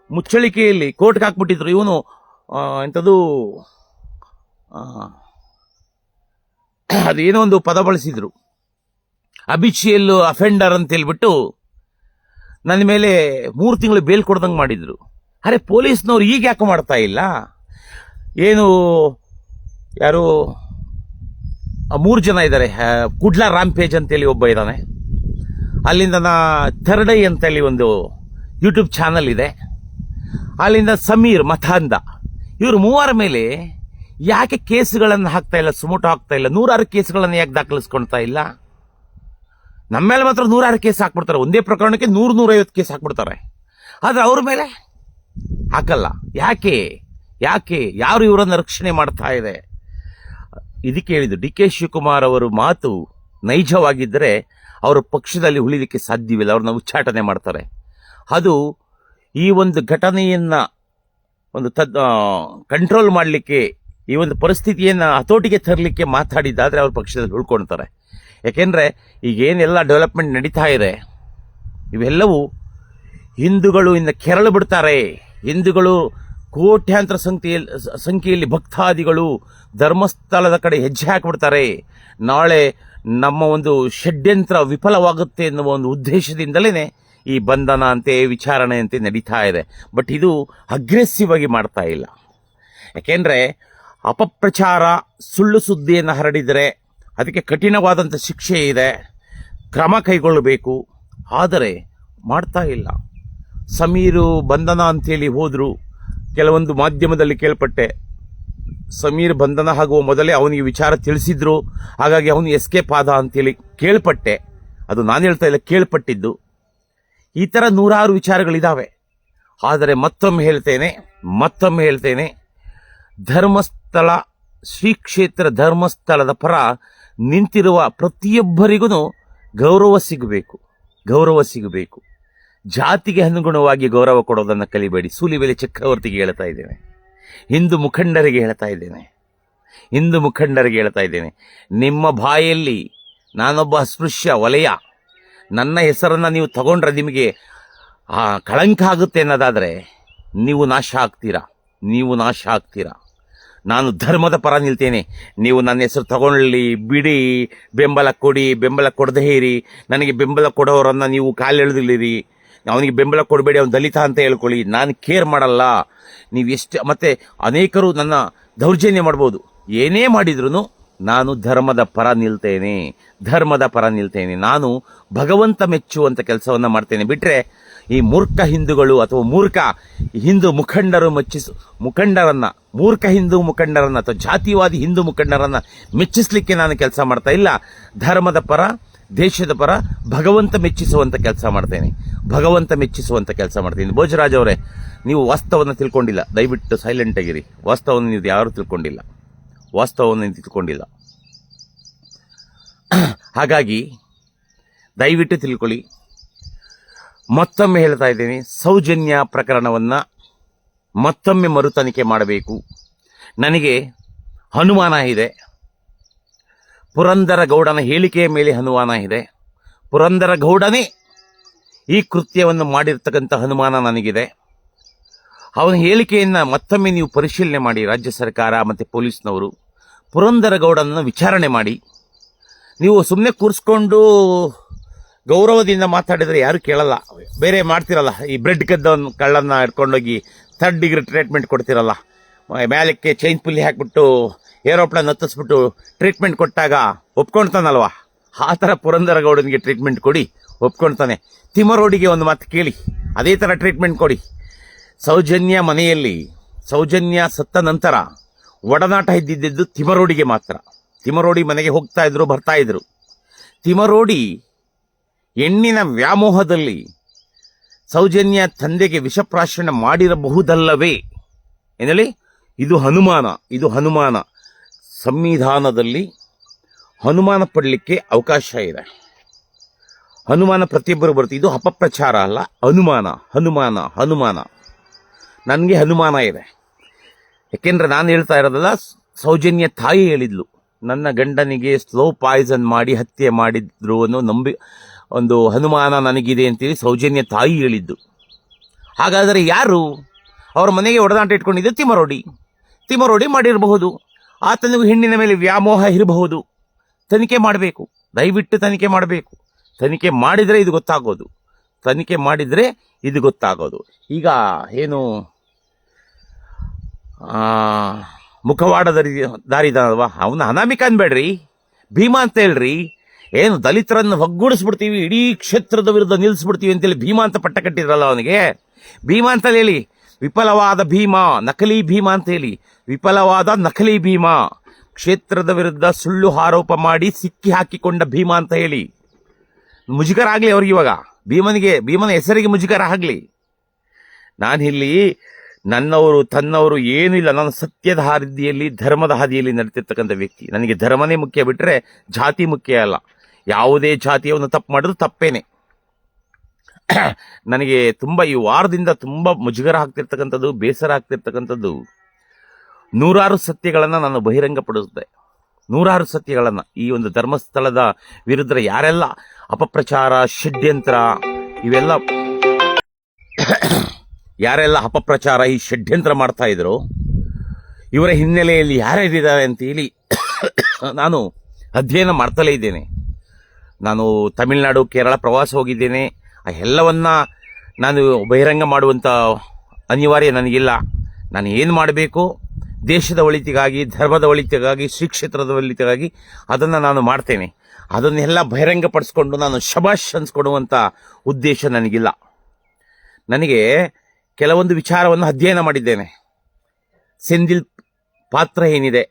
ಮುಚ್ಚಳಿಕೆಯಲ್ಲಿ ಕೋರ್ಟ್ಗೆ ಹಾಕ್ಬಿಟ್ಟಿದ್ರು. ಇವನು ಎಂಥದ್ದು ಅದೇನೋ ಒಂದು ಪದ ಬಳಸಿದ್ರು, ಅಬಿಷಿಯಲ್ ಅಫೆಂಡರ್ ಅಂತ ಹೇಳ್ಬಿಟ್ಟು ನನ್ನ ಮೇಲೆ 3 ತಿಂಗಳು ಬೇಲ್ ಕೊಡ್ದಂಗೆ ಮಾಡಿದ್ರು. ಅರೆ, ಪೊಲೀಸ್ನವ್ರು ಈಗ ಯಾಕೆ ಮಾಡ್ತಾ ಇಲ್ಲ? ಏನು, ಯಾರು 3 ಜನ ಇದ್ದಾರೆ. ಕುಡ್ಲಾ ರಾಂಪೇಜ್ ಅಂತೇಳಿ ಒಬ್ಬ ಇದ್ದಾನೆ. ಅಲ್ಲಿಂದ ಥರ್ಡ್ ಐ ಅಂತೇಳಿ ಒಂದು ಯೂಟ್ಯೂಬ್ ಚಾನಲ್ ಇದೆ. ಅಲ್ಲಿಂದ ಸಮೀರ್ ಮಥಾಂದ, ಇವರು 3 ಮೇಲೆ ಯಾಕೆ ಕೇಸುಗಳನ್ನು ಹಾಕ್ತಾ ಇಲ್ಲ, ಸುಮೋಟೋ ಹಾಕ್ತಾ ಇಲ್ಲ? 100 ಕೇಸುಗಳನ್ನು ಯಾಕೆ ದಾಖಲಿಸ್ಕೊಳ್ತಾ ಇಲ್ಲ? ನಮ್ಮ ಮೇಲೆ ಮಾತ್ರ 100 ಕೇಸ್ ಹಾಕ್ಬಿಡ್ತಾರೆ. ಒಂದೇ ಪ್ರಕರಣಕ್ಕೆ 100-150 ಕೇಸ್ ಹಾಕ್ಬಿಡ್ತಾರೆ. ಆದ್ರೆ ಅವ್ರ ಮೇಲೆ ಹಾಕಲ್ಲ. ಯಾಕೆ? ಯಾರು ಇವರನ್ನು ರಕ್ಷಣೆ ಮಾಡ್ತಾ ಇದೆ? ಇದಕ್ಕೆ ಹೇಳಿದ್ದು ಡಿ ಕೆ ಶಿವಕುಮಾರ್ ಅವರು ಮಾತು ನೈಜವಾಗಿದ್ದರೆ ಅವರು ಪಕ್ಷದಲ್ಲಿ ಉಳಿಲಿಕ್ಕೆ ಸಾಧ್ಯವಿಲ್ಲ. ಅವ್ರನ್ನ ಉಚ್ಚಾಟನೆ ಮಾಡ್ತಾರೆ. ಅದು ಈ ಒಂದು ಘಟನೆಯನ್ನ ಒಂದು ಕಂಟ್ರೋಲ್ ಮಾಡಲಿಕ್ಕೆ, ಈ ಒಂದು ಪರಿಸ್ಥಿತಿಯನ್ನ ಹತೋಟಿಗೆ ತರಲಿಕ್ಕೆ ಮಾತಾಡಿದ್ದಾದ್ರೆ ಅವ್ರ ಪಕ್ಷದಲ್ಲಿ ಉಳ್ಕೊಳ್ತಾರೆ. ಯಾಕೆಂದ್ರೆ ಈಗೇನೆಲ್ಲ ಡೆವಲಪ್ಮೆಂಟ್ ನಡೀತಾ ಇದೆ, ಇವೆಲ್ಲವೂ ಹಿಂದೂಗಳು ಇನ್ನು ಕೆರಳು ಬಿಡ್ತಾರೆ. ಹಿಂದೂಗಳು ಕೋಟ್ಯಾಂತರ ಸಂಖ್ಯೆಯಲ್ಲಿ ಭಕ್ತಾದಿಗಳು ಧರ್ಮಸ್ಥಳದ ಕಡೆ ಹೆಜ್ಜೆ ಹಾಕಿಬಿಡ್ತಾರೆ. ನಾಳೆ ನಮ್ಮ ಒಂದು ಷಡ್ಯಂತ್ರ ವಿಫಲವಾಗುತ್ತೆ ಎನ್ನುವ ಒಂದು ಉದ್ದೇಶದಿಂದಲೇ ಈ ಬಂಧನ ಅಂತೆ, ವಿಚಾರಣೆ ಅಂತೆ ನಡೀತಾ ಇದೆ. ಬಟ್ ಇದು ಅಗ್ರೆಸಿವ್ ಆಗಿ ಮಾಡ್ತಾ ಇಲ್ಲ. ಯಾಕೆಂದ್ರೆ ಅಪಪ್ರಚಾರ, ಸುಳ್ಳು ಸುದ್ದಿಯನ್ನು ಹರಡಿದರೆ ಅದಕ್ಕೆ ಕಠಿಣವಾದಂಥ ಶಿಕ್ಷೆ ಇದೆ, ಕ್ರಮ ಕೈಗೊಳ್ಳಬೇಕು. ಆದರೆ ಮಾಡ್ತಾ ಇಲ್ಲ. ಸಮೀರು ಬಂಧನ ಅಂತೇಳಿ ಹೋದ್ರು. ಕೆಲವೊಂದು ಮಾಧ್ಯಮದಲ್ಲಿ ಕೇಳ್ಪಟ್ಟೆ, ಸಮೀರ್ ಬಂಧನ ಆಗುವ ಮೊದಲೇ ಅವನಿಗೆ ವಿಚಾರ ತಿಳಿಸಿದ್ರು, ಹಾಗಾಗಿ ಅವನು ಎಸ್ಕೇಪ್ ಆದ ಅಂತೇಳಿ ಕೇಳ್ಪಟ್ಟೆ. ಅದು ನಾನು ಹೇಳ್ತಾ ಇಲ್ಲ, ಕೇಳ್ಪಟ್ಟಿದ್ದು. ಈ ಥರ 100 ವಿಚಾರಗಳಿದ್ದಾವೆ. ಆದರೆ ಮತ್ತೊಮ್ಮೆ ಹೇಳ್ತೇನೆ, ಧರ್ಮಸ್ಥಳ, ಶ್ರೀ ಕ್ಷೇತ್ರ ಧರ್ಮಸ್ಥಳದ ಪರ ನಿಂತಿರುವ ಪ್ರತಿಯೊಬ್ಬರಿಗೂ ಗೌರವ ಸಿಗಬೇಕು. ಜಾತಿಗೆ ಅನುಗುಣವಾಗಿ ಗೌರವ ಕೊಡೋದನ್ನು ಕಲಿಬೇಡಿ. ಸೂಲಿಬೆಲೆ ಚಕ್ರವರ್ತಿಗೆ ಹೇಳ್ತಾ ಇದ್ದೇನೆ, ಹಿಂದೂ ಮುಖಂಡರಿಗೆ ಹೇಳ್ತಾ ಇದ್ದೇನೆ, ನಿಮ್ಮ ಬಾಯಲ್ಲಿ ನಾನೊಬ್ಬ ಅಸ್ಪೃಶ್ಯ ವಲಯ, ನನ್ನ ಹೆಸರನ್ನು ನೀವು ತಗೊಂಡ್ರೆ ನಿಮಗೆ ಕಳಂಕ ಆಗುತ್ತೆ ಅನ್ನೋದಾದರೆ ನೀವು ನಾಶ ಆಗ್ತೀರಾ. ನಾನು ಧರ್ಮದ ಪರ ನಿಲ್ತೇನೆ. ನೀವು ನನ್ನ ಹೆಸರು ತಗೊಳ್ಳಿ, ಬಿಡಿ, ಬೆಂಬಲ ಕೊಡಿ, ಬೆಂಬಲ ಕೊಡದೇ ಇರಿ. ನನಗೆ ಬೆಂಬಲ ಕೊಡೋರನ್ನು ನೀವು ಕಾಲೆಳೆದಿಲ್ಲಿರಿ. ಅವನಿಗೆ ಬೆಂಬಲ ಕೊಡಬೇಡಿ, ಅವನು ದಲಿತ ಅಂತ ಹೇಳ್ಕೊಳ್ಳಿ, ನಾನು ಕೇರ್ ಮಾಡಲ್ಲ. ನೀವು ಎಷ್ಟು ಮತ್ತೆ ಅನೇಕರು ನನ್ನ ದೌರ್ಜನ್ಯ ಮಾಡ್ಬೋದು, ಏನೇ ಮಾಡಿದ್ರು ನಾನು ಧರ್ಮದ ಪರ ನಿಲ್ತೇನೆ. ನಾನು ಭಗವಂತ ಮೆಚ್ಚುವಂತ ಕೆಲಸವನ್ನ ಮಾಡ್ತೇನೆ. ಬಿಟ್ರೆ ಈ ಮೂರ್ಖ ಹಿಂದೂಗಳು ಅಥವಾ ಮೂರ್ಖ ಹಿಂದೂ ಮೂರ್ಖ ಹಿಂದೂ ಮುಖಂಡರನ್ನ ಅಥವಾ ಜಾತಿವಾದಿ ಹಿಂದೂ ಮುಖಂಡರನ್ನ ಮೆಚ್ಚಿಸ್ಲಿಕ್ಕೆ ನಾನು ಕೆಲಸ ಮಾಡ್ತಾ ಇಲ್ಲ. ಧರ್ಮದ ಪರ, ದೇಶದ ಪರ, ಭಗವಂತ ಮೆಚ್ಚಿಸುವಂತ ಕೆಲಸ ಮಾಡ್ತೇನೆ. ಭೋಜರಾಜ್ ಅವರೇ, ನೀವು ವಾಸ್ತವವನ್ನು ತಿಳ್ಕೊಂಡಿಲ್ಲ. ದಯವಿಟ್ಟು ಸೈಲೆಂಟ್ ಆಗಿರಿ. ವಾಸ್ತವವನ್ನು ನೀವು ಯಾರು ತಿಳ್ಕೊಂಡಿಲ್ಲ. ಹಾಗಾಗಿ ದಯವಿಟ್ಟು ತಿಳ್ಕೊಳ್ಳಿ. ಮತ್ತೊಮ್ಮೆ ಹೇಳ್ತಾ ಇದ್ದೇನೆ, ಸೌಜನ್ಯ ಪ್ರಕರಣವನ್ನು ಮತ್ತೊಮ್ಮೆ ಮರುತನಿಖೆ ಮಾಡಬೇಕು. ನನಗೆ ಅನುಮಾನ ಇದೆ. ಪುರಂದರ ಗೌಡನ ಹೇಳಿಕೆಯ ಮೇಲೆ ಅನುಮಾನ ಇದೆ. ಪುರಂದರ ಗೌಡನೇ ಈ ಕೃತ್ಯವನ್ನು ಮಾಡಿರ್ತಕ್ಕಂಥ ಅನುಮಾನ ನನಗಿದೆ. ಅವನ ಹೇಳಿಕೆಯನ್ನು ಮತ್ತೊಮ್ಮೆ ನೀವು ಪರಿಶೀಲನೆ ಮಾಡಿ. ರಾಜ್ಯ ಸರ್ಕಾರ ಮತ್ತು ಪೊಲೀಸ್ನವರು ಪುರಂದರ ಗೌಡನನ್ನು ವಿಚಾರಣೆ ಮಾಡಿ. ನೀವು ಸುಮ್ಮನೆ ಕೂರಿಸ್ಕೊಂಡು ಗೌರವದಿಂದ ಮಾತಾಡಿದರೆ ಯಾರು ಕೇಳಲ್ಲ. ಬೇರೆ ಮಾಡ್ತಿರಲ್ಲ, ಈ ಬ್ರೆಡ್ ಕದ್ದವನ್ನ ಕಳ್ಳನ್ನು ಹಿಡ್ಕೊಂಡೋಗಿ 3rd ಡಿಗ್ರಿ ಟ್ರೀಟ್ಮೆಂಟ್ ಕೊಡ್ತಿರಲ್ಲ, ಮೇಲಕ್ಕೆ ಚೈನ್ ಪುಲ್ಲಿ ಹಾಕ್ಬಿಟ್ಟು ಏರೋಪ್ಲೇನ್ ಹತ್ತಿಸ್ಬಿಟ್ಟು ಟ್ರೀಟ್ಮೆಂಟ್ ಕೊಟ್ಟಾಗ ಒಪ್ಕೊಳ್ತಾನಲ್ವ, ಆ ಥರ ಪುರಂದರ ಗೌಡನಿಗೆ ಟ್ರೀಟ್ಮೆಂಟ್ ಕೊಡಿ, ಒಪ್ಕೊಳ್ತಾನೆ. ತಿಮರೋಡಿಗೆ ಒಂದು ಮಾತು ಕೇಳಿ, ಅದೇ ಥರ ಟ್ರೀಟ್ಮೆಂಟ್ ಕೊಡಿ. ಸೌಜನ್ಯ ಮನೆಯಲ್ಲಿ ಸೌಜನ್ಯ ಸತ್ತ ನಂತರ ಒಡನಾಟ ಇದ್ದಿದ್ದು ತಿಮರೋಡಿಗೆ ಮಾತ್ರ. ತಿಮರೋಡಿ ಮನೆಗೆ ಹೋಗ್ತಾ ಇದ್ರು, ಬರ್ತಾ ಇದ್ರು. ತಿಮರೋಡಿ ಹೆಣ್ಣಿನ ವ್ಯಾಮೋಹದಲ್ಲಿ ಸೌಜನ್ಯ ತಂದೆಗೆ ವಿಷಪ್ರಾಶನ ಮಾಡಿರಬಹುದಲ್ಲವೇ ಏನೇಳಿ? ಇದು ಹನುಮಾನ. ಸಂವಿಧಾನದಲ್ಲಿ ಹನುಮಾನ ಪಡಲಿಕ್ಕೆ ಅವಕಾಶ ಇದೆ. ಹನುಮಾನ ಪ್ರತಿಯೊಬ್ಬರು ಬರುತ್ತೆ. ಇದು ಅಪಪ್ರಚಾರ ಅಲ್ಲ, ಹನುಮಾನ. ನನಗೆ ಅನುಮಾನ ಇದೆ. ಯಾಕೆಂದ್ರೆ ನಾನು ಹೇಳ್ತಾ ಇರೋದಲ್ಲ, ಸೌಜನ್ಯ ತಾಯಿ ಹೇಳಿದ್ಲು, ನನ್ನ ಗಂಡನಿಗೆ ಸ್ಲೋ ಪಾಯ್ಸನ್ ಮಾಡಿ ಹತ್ಯೆ ಮಾಡಿದ್ರು ಅನ್ನೋ ಒಂದು ಅನುಮಾನ ನನಗಿದೆ ಅಂತೇಳಿ ಸೌಜನ್ಯ ತಾಯಿ ಹೇಳಿದ್ದು. ಹಾಗಾದರೆ ಯಾರು ಅವರ ಮನೆಗೆ ಒಡನಾಟ ಇಟ್ಕೊಂಡಿದ್ದು? ತಿಮರೋಡಿ ಮಾಡಿರಬಹುದು. ಆತನಿಗೂ ಹೆಣ್ಣಿನ ಮೇಲೆ ವ್ಯಾಮೋಹ ಇರಬಹುದು. ತನಿಖೆ ಮಾಡಬೇಕು, ದಯವಿಟ್ಟು ತನಿಖೆ ಮಾಡಬೇಕು. ತನಿಖೆ ಮಾಡಿದರೆ ಇದು ಗೊತ್ತಾಗೋದು. ಈಗ ಏನು ಮುಖವಾಡ ದಾರಿದಾನಲ್ವಾ, ಅವನ ಅನಾಮಿಕ ಅನ್ಬೇಡ್ರಿ, ಭೀಮಾ ಅಂತ ಹೇಳ್ರಿ. ಏನು ದಲಿತರನ್ನು ಒಗ್ಗೂಡಿಸ್ಬಿಡ್ತೀವಿ, ಇಡೀ ಕ್ಷೇತ್ರದ ವಿರುದ್ಧ ನಿಲ್ಲಿಸ್ಬಿಡ್ತೀವಿ ಅಂತೇಳಿ ಭೀಮಾ ಅಂತ ಪಟ್ಟ ಕಟ್ಟಿದ್ರಲ್ಲ ಅವನಿಗೆ. ಭೀಮಾ ಅಂತ ಹೇಳಿ ವಿಫಲವಾದ ಭೀಮಾ, ನಕಲಿ ಭೀಮಾ ಅಂತ ಹೇಳಿ ವಿಫಲವಾದ ನಕಲಿ ಭೀಮಾ, ಕ್ಷೇತ್ರದ ವಿರುದ್ಧ ಸುಳ್ಳು ಆರೋಪ ಮಾಡಿ ಸಿಕ್ಕಿ ಹಾಕಿಕೊಂಡ ಭೀಮಾ ಅಂತ ಹೇಳಿ ಮುಜುಗರ ಆಗಲಿ ಅವ್ರಿಗೆ. ಇವಾಗ ಭೀಮನ ಹೆಸರಿಗೆ ಮುಜುಗರ ಆಗಲಿ. ನಾನಿಲ್ಲಿ ನನ್ನವರು ತನ್ನವರು ಏನೂ ಇಲ್ಲ. ನಾನು ಸತ್ಯದ ಹಾದಿಯಲ್ಲಿ, ಧರ್ಮದ ಹಾದಿಯಲ್ಲಿ ನಡೀತಿರ್ತಕ್ಕಂಥ ವ್ಯಕ್ತಿ. ನನಗೆ ಧರ್ಮನೇ ಮುಖ್ಯ ಬಿಟ್ಟರೆ ಜಾತಿ ಮುಖ್ಯ ಅಲ್ಲ. ಯಾವುದೇ ಜಾತಿಯನ್ನು ತಪ್ಪು ಮಾಡಿದ್ರು ತಪ್ಪೇನೆ. ನನಗೆ ತುಂಬ ಈ ವಾರದಿಂದ ತುಂಬ ಮುಜುಗರ ಆಗ್ತಿರ್ತಕ್ಕಂಥದ್ದು, ಬೇಸರ ಆಗ್ತಿರ್ತಕ್ಕಂಥದ್ದು, 100 ಸತ್ಯಗಳನ್ನು ನಾನು ಬಹಿರಂಗಪಡಿಸಿದೆ. 100 ಸತ್ಯಗಳನ್ನು ಈ ಒಂದು ಧರ್ಮಸ್ಥಳದ ವಿರುದ್ಧ ಯಾರೆಲ್ಲ ಅಪಪ್ರಚಾರ, ಷಡ್ಯಂತ್ರ, ಯಾರೆಲ್ಲ ಅಪಪ್ರಚಾರ, ಈ ಷಡ್ಯಂತ್ರ ಮಾಡ್ತಾ ಇದ್ರು, ಇವರ ಹಿನ್ನೆಲೆಯಲ್ಲಿ ಯಾರ್ಯಾರಿದ್ದಾರೆ ಅಂತೇಳಿ ನಾನು ಅಧ್ಯಯನ ಮಾಡ್ತಲೇ ಇದ್ದೇನೆ. ನಾನು ತಮಿಳುನಾಡು, ಕೇರಳ ಪ್ರವಾಸ ಹೋಗಿದ್ದೇನೆ. ಆ ಎಲ್ಲವನ್ನ ನಾನು ಬಹಿರಂಗ ಮಾಡುವಂಥ ಅನಿವಾರ್ಯ ನನಗಿಲ್ಲ. ನಾನು ಏನು ಮಾಡಬೇಕು, ದೇಶದ ಒಳಿತಿಗಾಗಿ, ಧರ್ಮದ ಒಳಿತಿಗಾಗಿ, ಶ್ರೀ ಕ್ಷೇತ್ರದ ಒಳಿತಿಗಾಗಿ ಅದನ್ನು ನಾನು ಮಾಡ್ತೇನೆ. ಅದನ್ನೆಲ್ಲ ಬಹಿರಂಗಪಡಿಸ್ಕೊಂಡು ನಾನು ಶಬಾಷ್ ಅನ್ಸ್ಕೊಡುವಂಥ ಉದ್ದೇಶ ನನಗಿಲ್ಲ. ನನಗೆ ಕೆಲವೊಂದು ವಿಚಾರವನ್ನು ಅಧ್ಯಯನ ಮಾಡಿದ್ದೇನೆ. ಸೆಂದಿಲ್ ಪಾತ್ರ ಏನಿದೆ,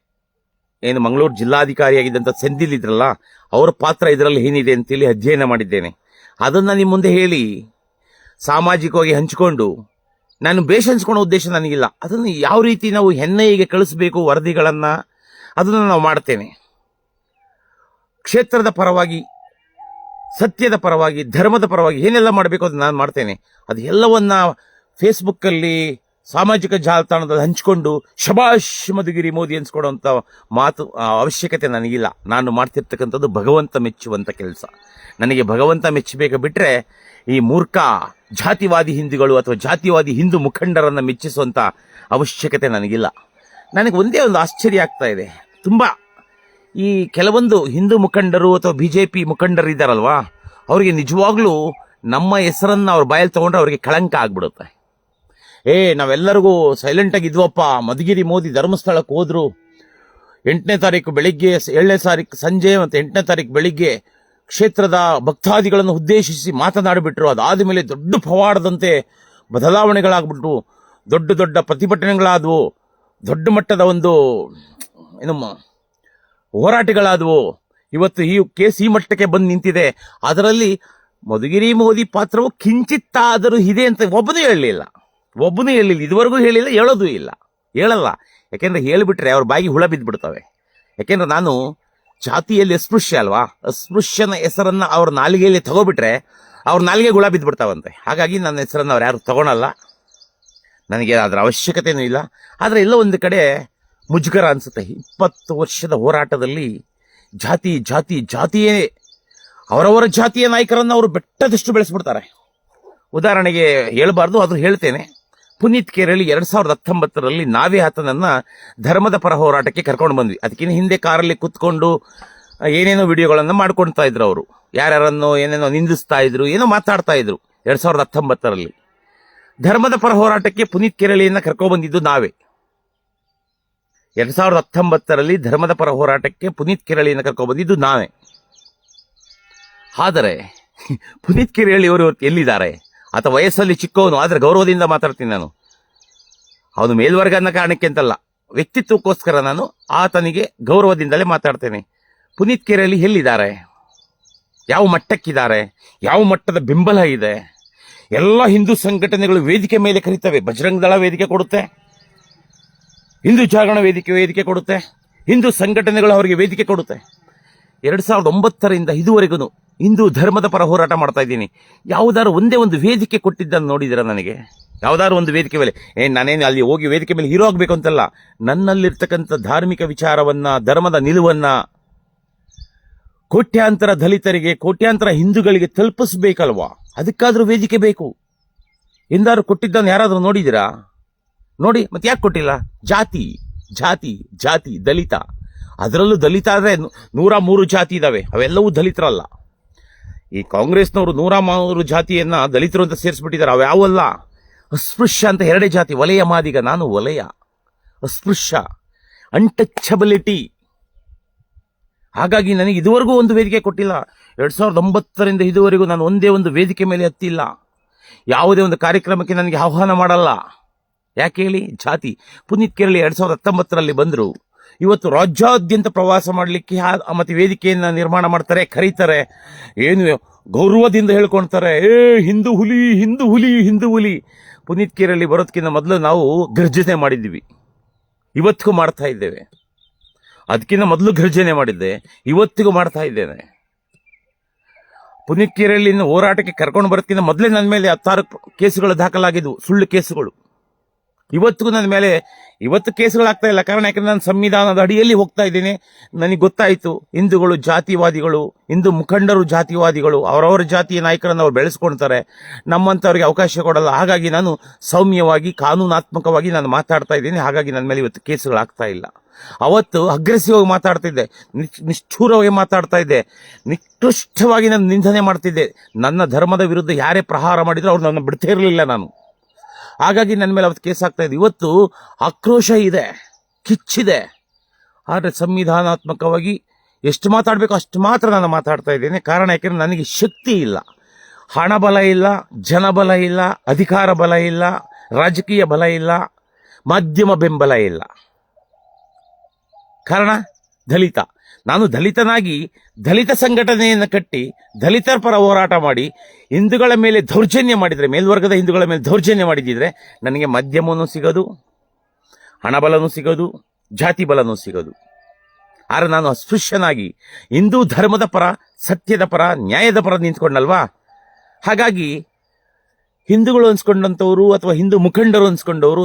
ಏನು ಮಂಗಳೂರು ಜಿಲ್ಲಾಧಿಕಾರಿಯಾಗಿದ್ದಂಥ ಸೆಂದಿಲ್ ಇದ್ರಲ್ಲ, ಅವರ ಪಾತ್ರ ಇದರಲ್ಲಿ ಏನಿದೆ ಅಂತೇಳಿ ಅಧ್ಯಯನ ಮಾಡಿದ್ದೇನೆ. ಅದನ್ನು ನಿಮ್ಮ ಮುಂದೆ ಹೇಳಿ ಸಾಮಾಜಿಕವಾಗಿ ಹಂಚಿಕೊಂಡು ನಾನು ಹಂಚ್ಕೊಳ್ಳೋ ಉದ್ದೇಶ ನನಗಿಲ್ಲ. ಅದನ್ನು ಯಾವ ರೀತಿ ನಾವು NIAಗೆ ಕಳಿಸ್ಬೇಕು ವರದಿಗಳನ್ನು, ಅದನ್ನು ನಾವು ಮಾಡ್ತೇನೆ. ಕ್ಷೇತ್ರದ ಪರವಾಗಿ, ಸತ್ಯದ ಪರವಾಗಿ, ಧರ್ಮದ ಪರವಾಗಿ ಏನೆಲ್ಲ ಮಾಡಬೇಕು ಅದನ್ನು ನಾನು ಮಾಡ್ತೇನೆ. ಅದು ಎಲ್ಲವನ್ನ ಫೇಸ್ಬುಕ್ಕಲ್ಲಿ, ಸಾಮಾಜಿಕ ಜಾಲತಾಣದಲ್ಲಿ ಹಂಚಿಕೊಂಡು ಶಬಾಷ್ ಮಧುಗಿರಿ ಮೋದಿ ಅನ್ಸ್ಕೊಡುವಂಥ ಮಾತು ಅವಶ್ಯಕತೆ ನನಗಿಲ್ಲ. ನಾನು ಮಾಡ್ತಿರ್ತಕ್ಕಂಥದ್ದು ಭಗವಂತ ಮೆಚ್ಚುವಂಥ ಕೆಲಸ. ನನಗೆ ಭಗವಂತ ಮೆಚ್ಚಬೇಕು ಬಿಟ್ಟರೆ ಈ ಮೂರ್ಖ ಜಾತಿವಾದಿ ಹಿಂದೂಗಳು ಅಥವಾ ಜಾತಿವಾದಿ ಹಿಂದೂ ಮುಖಂಡರನ್ನು ಮೆಚ್ಚಿಸುವಂಥ ಅವಶ್ಯಕತೆ ನನಗಿಲ್ಲ. ನನಗೆ ಒಂದೇ ಒಂದು ಆಶ್ಚರ್ಯ ಆಗ್ತಾ ಇದೆ. ತುಂಬ ಈ ಕೆಲವೊಂದು ಹಿಂದೂ ಮುಖಂಡರು ಅಥವಾ BJP ಮುಖಂಡರು ಇದ್ದಾರಲ್ವಾ, ಅವರಿಗೆ ನಿಜವಾಗ್ಲೂ ನಮ್ಮ ಹೆಸರನ್ನು ಅವ್ರ ಬಾಯಲ್ಲಿ ತೊಗೊಂಡ್ರೆ ಅವರಿಗೆ ಕಳಂಕ ಆಗ್ಬಿಡುತ್ತೆ. ನಾವೆಲ್ಲರಿಗೂ ಸೈಲೆಂಟಾಗಿ ಇದ್ವಪ್ಪ, ಮಧುಗಿರಿ ಮೋದಿ ಧರ್ಮಸ್ಥಳಕ್ಕೆ ಹೋದ್ರು, 8ನೇ ತಾರೀಕು ಬೆಳಿಗ್ಗೆ, 7ನೇ ತಾರೀಕು ಸಂಜೆ ಮತ್ತು 8ನೇ ತಾರೀಕು ಬೆಳಿಗ್ಗೆ ಕ್ಷೇತ್ರದ ಭಕ್ತಾದಿಗಳನ್ನು ಉದ್ದೇಶಿಸಿ ಮಾತನಾಡಿಬಿಟ್ರು. ಅದಾದ ಮೇಲೆ ದೊಡ್ಡ ಪವಾಡದಂತೆ ಬದಲಾವಣೆಗಳಾಗ್ಬಿಟ್ಟು ದೊಡ್ಡ ದೊಡ್ಡ ಪ್ರತಿಭಟನೆಗಳಾದವು, ದೊಡ್ಡ ಮಟ್ಟದ ಒಂದು ಹೋರಾಟಗಳಾದವು. ಇವತ್ತು ಈ ಕೇಸ್ ಈ ಮಟ್ಟಕ್ಕೆ ಬಂದು ನಿಂತಿದೆ. ಅದರಲ್ಲಿ ಮಧುಗಿರಿ ಮೋದಿ ಪಾತ್ರವು ಕಿಂಚಿತ್ತಾದರೂ ಇದೆ ಅಂತ ಒಬ್ಬನೇ ಹೇಳಲಿಲ್ಲ. ಒಬ್ಬನೂ ಹೇಳಿಲ್ಲ, ಇದುವರೆಗೂ ಹೇಳಿಲ್ಲ, ಹೇಳೋದು ಇಲ್ಲ, ಹೇಳಲ್ಲ. ಯಾಕೆಂದ್ರೆ ಹೇಳಿಬಿಟ್ರೆ ಅವ್ರ ಬಾಯಿಗೆ ಹುಳ ಬಿದ್ದುಬಿಡ್ತವೆ. ಯಾಕೆಂದ್ರೆ ನಾನು ಜಾತಿಯಲ್ಲಿ ಅಸ್ಪೃಶ್ಯ ಅಲ್ವಾ, ಅಸ್ಪೃಶ್ಯನ ಹೆಸರನ್ನ ಅವ್ರ ನಾಲಿಗೆಯಲ್ಲಿ ತಗೋಬಿಟ್ರೆ ಅವ್ರ ನಾಲಿಗೆ ಹುಳ ಬಿದ್ದುಬಿಡ್ತಾವಂತೆ. ಹಾಗಾಗಿ ನನ್ನ ಹೆಸರನ್ನು ಅವ್ರು ಯಾರು ತಗೊಳಲ್ಲ, ನನಗೆ ಅದರ ಅವಶ್ಯಕತೆಯೂ ಇಲ್ಲ. ಆದರೆ ಎಲ್ಲ ಒಂದು ಕಡೆ ಮುಜುಗರ ಅನಿಸುತ್ತೆ. 20 ವರ್ಷದ ಹೋರಾಟದಲ್ಲಿ ಜಾತಿ ಜಾತಿ ಜಾತಿಯೇ ಅವರವರ ಜಾತಿಯ ನಾಯಕರನ್ನು ಅವರು ಬೆಟ್ಟದಷ್ಟು ಬೆಳೆಸ್ಬಿಡ್ತಾರೆ. ಉದಾಹರಣೆಗೆ ಹೇಳಬಾರ್ದು, ಆದರೂ ಹೇಳ್ತೇನೆ. ಪುನೀತ್ ಕೇರಳಿ 2019ರಲ್ಲಿ ನಾವೇ ಆತನನ್ನ ಧರ್ಮದ ಪರ ಹೋರಾಟಕ್ಕೆ ಕರ್ಕೊಂಡು ಬಂದ್ವಿ. ಅದಕ್ಕಿಂತ ಹಿಂದೆ ಕಾರಲ್ಲಿ ಕುತ್ಕೊಂಡು ಏನೇನೋ ವಿಡಿಯೋಗಳನ್ನು ಮಾಡ್ಕೊಳ್ತಾ ಇದ್ರು. ಅವರು ಯಾರ್ಯಾರನ್ನೋ ಏನೇನೋ ನಿಂದಿಸ್ತಾ ಇದ್ರು, ಏನೋ ಮಾತಾಡ್ತಾ ಇದ್ರು. 2019ರಲ್ಲಿ ಧರ್ಮದ ಪರ ಹೋರಾಟಕ್ಕೆ ಪುನೀತ್ ಕೇರಳಿಯನ್ನ ಕರ್ಕೊಂಡ್ಬಂದಿದ್ದು ನಾವೇ. 2019ರಲ್ಲಿ ಧರ್ಮದ ಪರ ಹೋರಾಟಕ್ಕೆ ಪುನೀತ್ ಕೇರಳಿಯನ್ನ ಕರ್ಕೊಂಡ್ಬಂದಿದ್ದು ನಾವೇ. ಆದರೆ ಪುನೀತ್ ಕೇರಳಿ ಅವರು ಎಲ್ಲಿದ್ದಾರೆ? ಆತ ವಯಸ್ಸಲ್ಲಿ ಚಿಕ್ಕವನು, ಆದರೆ ಗೌರವದಿಂದ ಮಾತಾಡ್ತೀನಿ ನಾನು. ಅವನು ಮೇಲ್ವರ್ಗ ಅನ್ನೋ ಕಾರಣಕ್ಕೆ ಅಂತಲ್ಲ, ವ್ಯಕ್ತಿತ್ವಕ್ಕೋಸ್ಕರ ನಾನು ಆತನಿಗೆ ಗೌರವದಿಂದಲೇ ಮಾತಾಡ್ತೇನೆ. ಪುನೀತ್ ಕೇರಳಿ ಎಲ್ಲಿದ್ದಾರೆ? ಯಾವ ಮಟ್ಟಕ್ಕಿದ್ದಾರೆ? ಯಾವ ಮಟ್ಟದ ಬೆಂಬಲ ಇದೆ? ಎಲ್ಲ ಹಿಂದೂ ಸಂಘಟನೆಗಳು ವೇದಿಕೆ ಮೇಲೆ ಕರೀತವೆ. ಬಜರಂಗ ದಳ ವೇದಿಕೆ ಕೊಡುತ್ತೆ, ಹಿಂದೂ ಜಾಗರಣ ವೇದಿಕೆ ಕೊಡುತ್ತೆ, ಹಿಂದೂ ಸಂಘಟನೆಗಳು ಅವರಿಗೆ ವೇದಿಕೆ ಕೊಡುತ್ತೆ. 2009ರಿಂದ ಇದುವರೆಗೂ ಹಿಂದೂ ಧರ್ಮದ ಪರ ಹೋರಾಟ ಮಾಡ್ತಾ ಇದ್ದೀನಿ. ಯಾವುದಾದ್ರು ಒಂದೇ ಒಂದು ವೇದಿಕೆ ಕೊಟ್ಟಿದ್ದನ್ನು ನೋಡಿದಿರ ನನಗೆ? ಯಾವುದಾದ್ರು ಒಂದು ವೇದಿಕೆ ಮೇಲೆ ನಾನೇನು ಅಲ್ಲಿ ಹೋಗಿ ವೇದಿಕೆ ಮೇಲೆ ಹೀರೋ ಆಗಬೇಕು ಅಂತಲ್ಲ, ನನ್ನಲ್ಲಿರ್ತಕ್ಕಂಥ ಧಾರ್ಮಿಕ ವಿಚಾರವನ್ನ, ಧರ್ಮದ ನಿಲುವನ್ನ ಕೋಟ್ಯಾಂತರ ದಲಿತರಿಗೆ, ಕೋಟ್ಯಾಂತರ ಹಿಂದೂಗಳಿಗೆ ತಲುಪಿಸ್ಬೇಕಲ್ವಾ? ಅದಕ್ಕಾದ್ರೂ ವೇದಿಕೆ ಬೇಕು. ಎಂದಾರು ಕೊಟ್ಟಿದ್ದನ್ನು ಯಾರಾದ್ರೂ ನೋಡಿದಿರಾ? ನೋಡಿ, ಮತ್ತೆ ಯಾಕೆ ಕೊಟ್ಟಿಲ್ಲ? ಜಾತಿ ಜಾತಿ ಜಾತಿ ದಲಿತ, ಅದರಲ್ಲೂ ದಲಿತ ಆದರೆ 103 ಜಾತಿ ಇದಾವೆ, ಅವೆಲ್ಲವೂ ದಲಿತರಲ್ಲ. ಈ ಕಾಂಗ್ರೆಸ್ನವರು 103 ಜಾತಿಯನ್ನ ದಲಿತರು ಅಂತ ಸೇರಿಸ್ಬಿಟ್ಟಿದ್ದಾರೆ. ಅವ್ಯಾವಲ್ಲ, ಅಸ್ಪೃಶ್ಯ ಅಂತ 2 ಜಾತಿ. ವಲಯ ಮಾದಿಗ, ನಾನು ವಲಯ. ಅಸ್ಪೃಶ್ಯ, ಅನ್ಟಚಬಿಲಿಟಿ. ಹಾಗಾಗಿ ನನಗೆ ಇದುವರೆಗೂ ಒಂದು ವೇದಿಕೆ ಕೊಟ್ಟಿಲ್ಲ. 2009ರಿಂದ ಇದುವರೆಗೂ ನಾನು ಒಂದೇ ಒಂದು ವೇದಿಕೆ ಮೇಲೆ ಹತ್ತಿಲ್ಲ. ಯಾವುದೇ ಒಂದು ಕಾರ್ಯಕ್ರಮಕ್ಕೆ ನನಗೆ ಆಹ್ವಾನ ಮಾಡಲ್ಲ. ಯಾಕೆ ಹೇಳಿ? ಜಾತಿ. ಪುನೀತ್ ಕೇರಳಿ 2019ರಲ್ಲಿ ಬಂದರು. ಇವತ್ತು ರಾಜ್ಯಾದ್ಯಂತ ಪ್ರವಾಸ ಮಾಡಲಿಕ್ಕೆ ಮತ್ತೆ ವೇದಿಕೆಯನ್ನು ನಿರ್ಮಾಣ ಮಾಡ್ತಾರೆ, ಕರೀತಾರೆ, ಏನು ಗೌರವದಿಂದ ಹೇಳ್ಕೊಳ್ತಾರೆ, ಹಿಂದೂ ಹುಲಿ ಹಿಂದೂ ಹುಲಿ ಹಿಂದೂ ಹುಲಿ. ಪುನೀತ್ ಕೇರಳಿ ಬರೋದಕ್ಕಿಂತ ಮೊದಲು ನಾವು ಗರ್ಜನೆ ಮಾಡಿದ್ವಿ, ಇವತ್ತಿಗೂ ಮಾಡ್ತಾ ಇದ್ದೇವೆ. ಅದಕ್ಕಿಂತ ಮೊದಲು ಗರ್ಜನೆ ಮಾಡಿದ್ದೆ, ಇವತ್ತಿಗೂ ಮಾಡ್ತಾ ಇದ್ದೇನೆ. ಪುನೀತ್ ಕೇರಳಿನ ಹೋರಾಟಕ್ಕೆ ಕರ್ಕೊಂಡು ಬರೋದಕ್ಕಿಂತ ಮೊದಲೇ ನನ್ನ ಮೇಲೆ 16 ಕೇಸುಗಳು ದಾಖಲಾಗಿದ್ವು, ಸುಳ್ಳು ಕೇಸುಗಳು. ಇವತ್ತಿಗೂ ನನ್ನ ಮೇಲೆ ಇವತ್ತು ಕೇಸುಗಳಾಗ್ತಾ ಇಲ್ಲ. ಕಾರಣ ಯಾಕಂದ್ರೆ ನಾನು ಸಂವಿಧಾನದ ಅಡಿಯಲ್ಲಿ ಹೋಗ್ತಾ ಇದ್ದೀನಿ. ನನಗೆ ಗೊತ್ತಾಯಿತು, ಹಿಂದೂಗಳು ಜಾತಿವಾದಿಗಳು, ಹಿಂದೂ ಮುಖಂಡರು ಜಾತಿವಾದಿಗಳು, ಅವರವರ ಜಾತಿಯ ನಾಯಕರನ್ನು ಅವ್ರು ಬೆಳೆಸ್ಕೊಳ್ತಾರೆ, ನಮ್ಮಂಥವ್ರಿಗೆ ಅವಕಾಶ ಕೊಡಲ್ಲ. ಹಾಗಾಗಿ ನಾನು ಸೌಮ್ಯವಾಗಿ, ಕಾನೂನಾತ್ಮಕವಾಗಿ ನಾನು ಮಾತಾಡ್ತಾ ಇದ್ದೀನಿ. ಹಾಗಾಗಿ ನನ್ನ ಮೇಲೆ ಇವತ್ತು ಕೇಸುಗಳಾಗ್ತಾ ಇಲ್ಲ. ಅವತ್ತು ಅಗ್ರೆಸಿವ್ ಆಗಿ ಮಾತಾಡ್ತಿದ್ದೆ, ನಿಷ್ಠೂರವಾಗಿ ಮಾತಾಡ್ತಾ ಇದ್ದೆ, ನಿಕೃಷ್ಟವಾಗಿ ನಾನು ನಿಂದನೆ ಮಾಡ್ತಿದ್ದೆ. ನನ್ನ ಧರ್ಮದ ವಿರುದ್ಧ ಯಾರೇ ಪ್ರಹಾರ ಮಾಡಿದ್ರು ಅವ್ರು ನನ್ನ ಬಿಡ್ತಾ ಇರಲಿಲ್ಲ ನಾನು. ಹಾಗಾಗಿ ನನ್ನ ಮೇಲೆ ಅವತ್ತು ಕೇಸ್ ಆಗ್ತಾ ಇದೆ. ಇವತ್ತು ಆಕ್ರೋಶ ಇದೆ, ಕಿಚ್ಚಿದೆ. ಆದರೆ ಸಂವಿಧಾನಾತ್ಮಕವಾಗಿ ಎಷ್ಟು ಮಾತಾಡಬೇಕು ಅಷ್ಟು ಮಾತ್ರ ನಾನು ಮಾತಾಡ್ತಾ ಇದ್ದೇನೆ. ಕಾರಣ ಯಾಕೆಂದ್ರೆ ನನಗೆ ಶಕ್ತಿ ಇಲ್ಲ, ಹಣ ಬಲ ಇಲ್ಲ, ಜನಬಲ ಇಲ್ಲ, ಅಧಿಕಾರ ಬಲ ಇಲ್ಲ, ರಾಜಕೀಯ ಬಲ ಇಲ್ಲ, ಮಾಧ್ಯಮ ಬೆಂಬಲ ಇಲ್ಲ. ಕಾರಣ ದಲಿತ. ನಾನು ದಲಿತನಾಗಿ ದಲಿತ ಸಂಘಟನೆಯನ್ನು ಕಟ್ಟಿ ದಲಿತರ ಪರ ಹೋರಾಟ ಮಾಡಿ ಹಿಂದೂಗಳ ಮೇಲೆ ದೌರ್ಜನ್ಯ ಮಾಡಿದರೆ, ಮೇಲ್ವರ್ಗದ ಹಿಂದೂಗಳ ಮೇಲೆ ದೌರ್ಜನ್ಯ ಮಾಡಿದ್ದಿದ್ರೆ ನನಗೆ ಮಾಧ್ಯಮವೂ ಸಿಗೋದು, ಹಣಬಲನೂ ಸಿಗೋದು, ಜಾತಿ ಬಲನೂ ಸಿಗೋದು. ಆದರೆ ನಾನು ಅಸ್ಪೃಶ್ಯನಾಗಿ ಹಿಂದೂ ಧರ್ಮದ ಪರ, ಸತ್ಯದ ಪರ, ನ್ಯಾಯದ ಪರ ನಿಂತ್ಕೊಂಡಲ್ವಾ. ಹಾಗಾಗಿ ಹಿಂದೂಗಳು ಅನ್ಸ್ಕೊಂಡಂಥವ್ರು ಅಥವಾ ಹಿಂದೂ ಮುಖಂಡರು ಅನ್ಸ್ಕೊಂಡವರು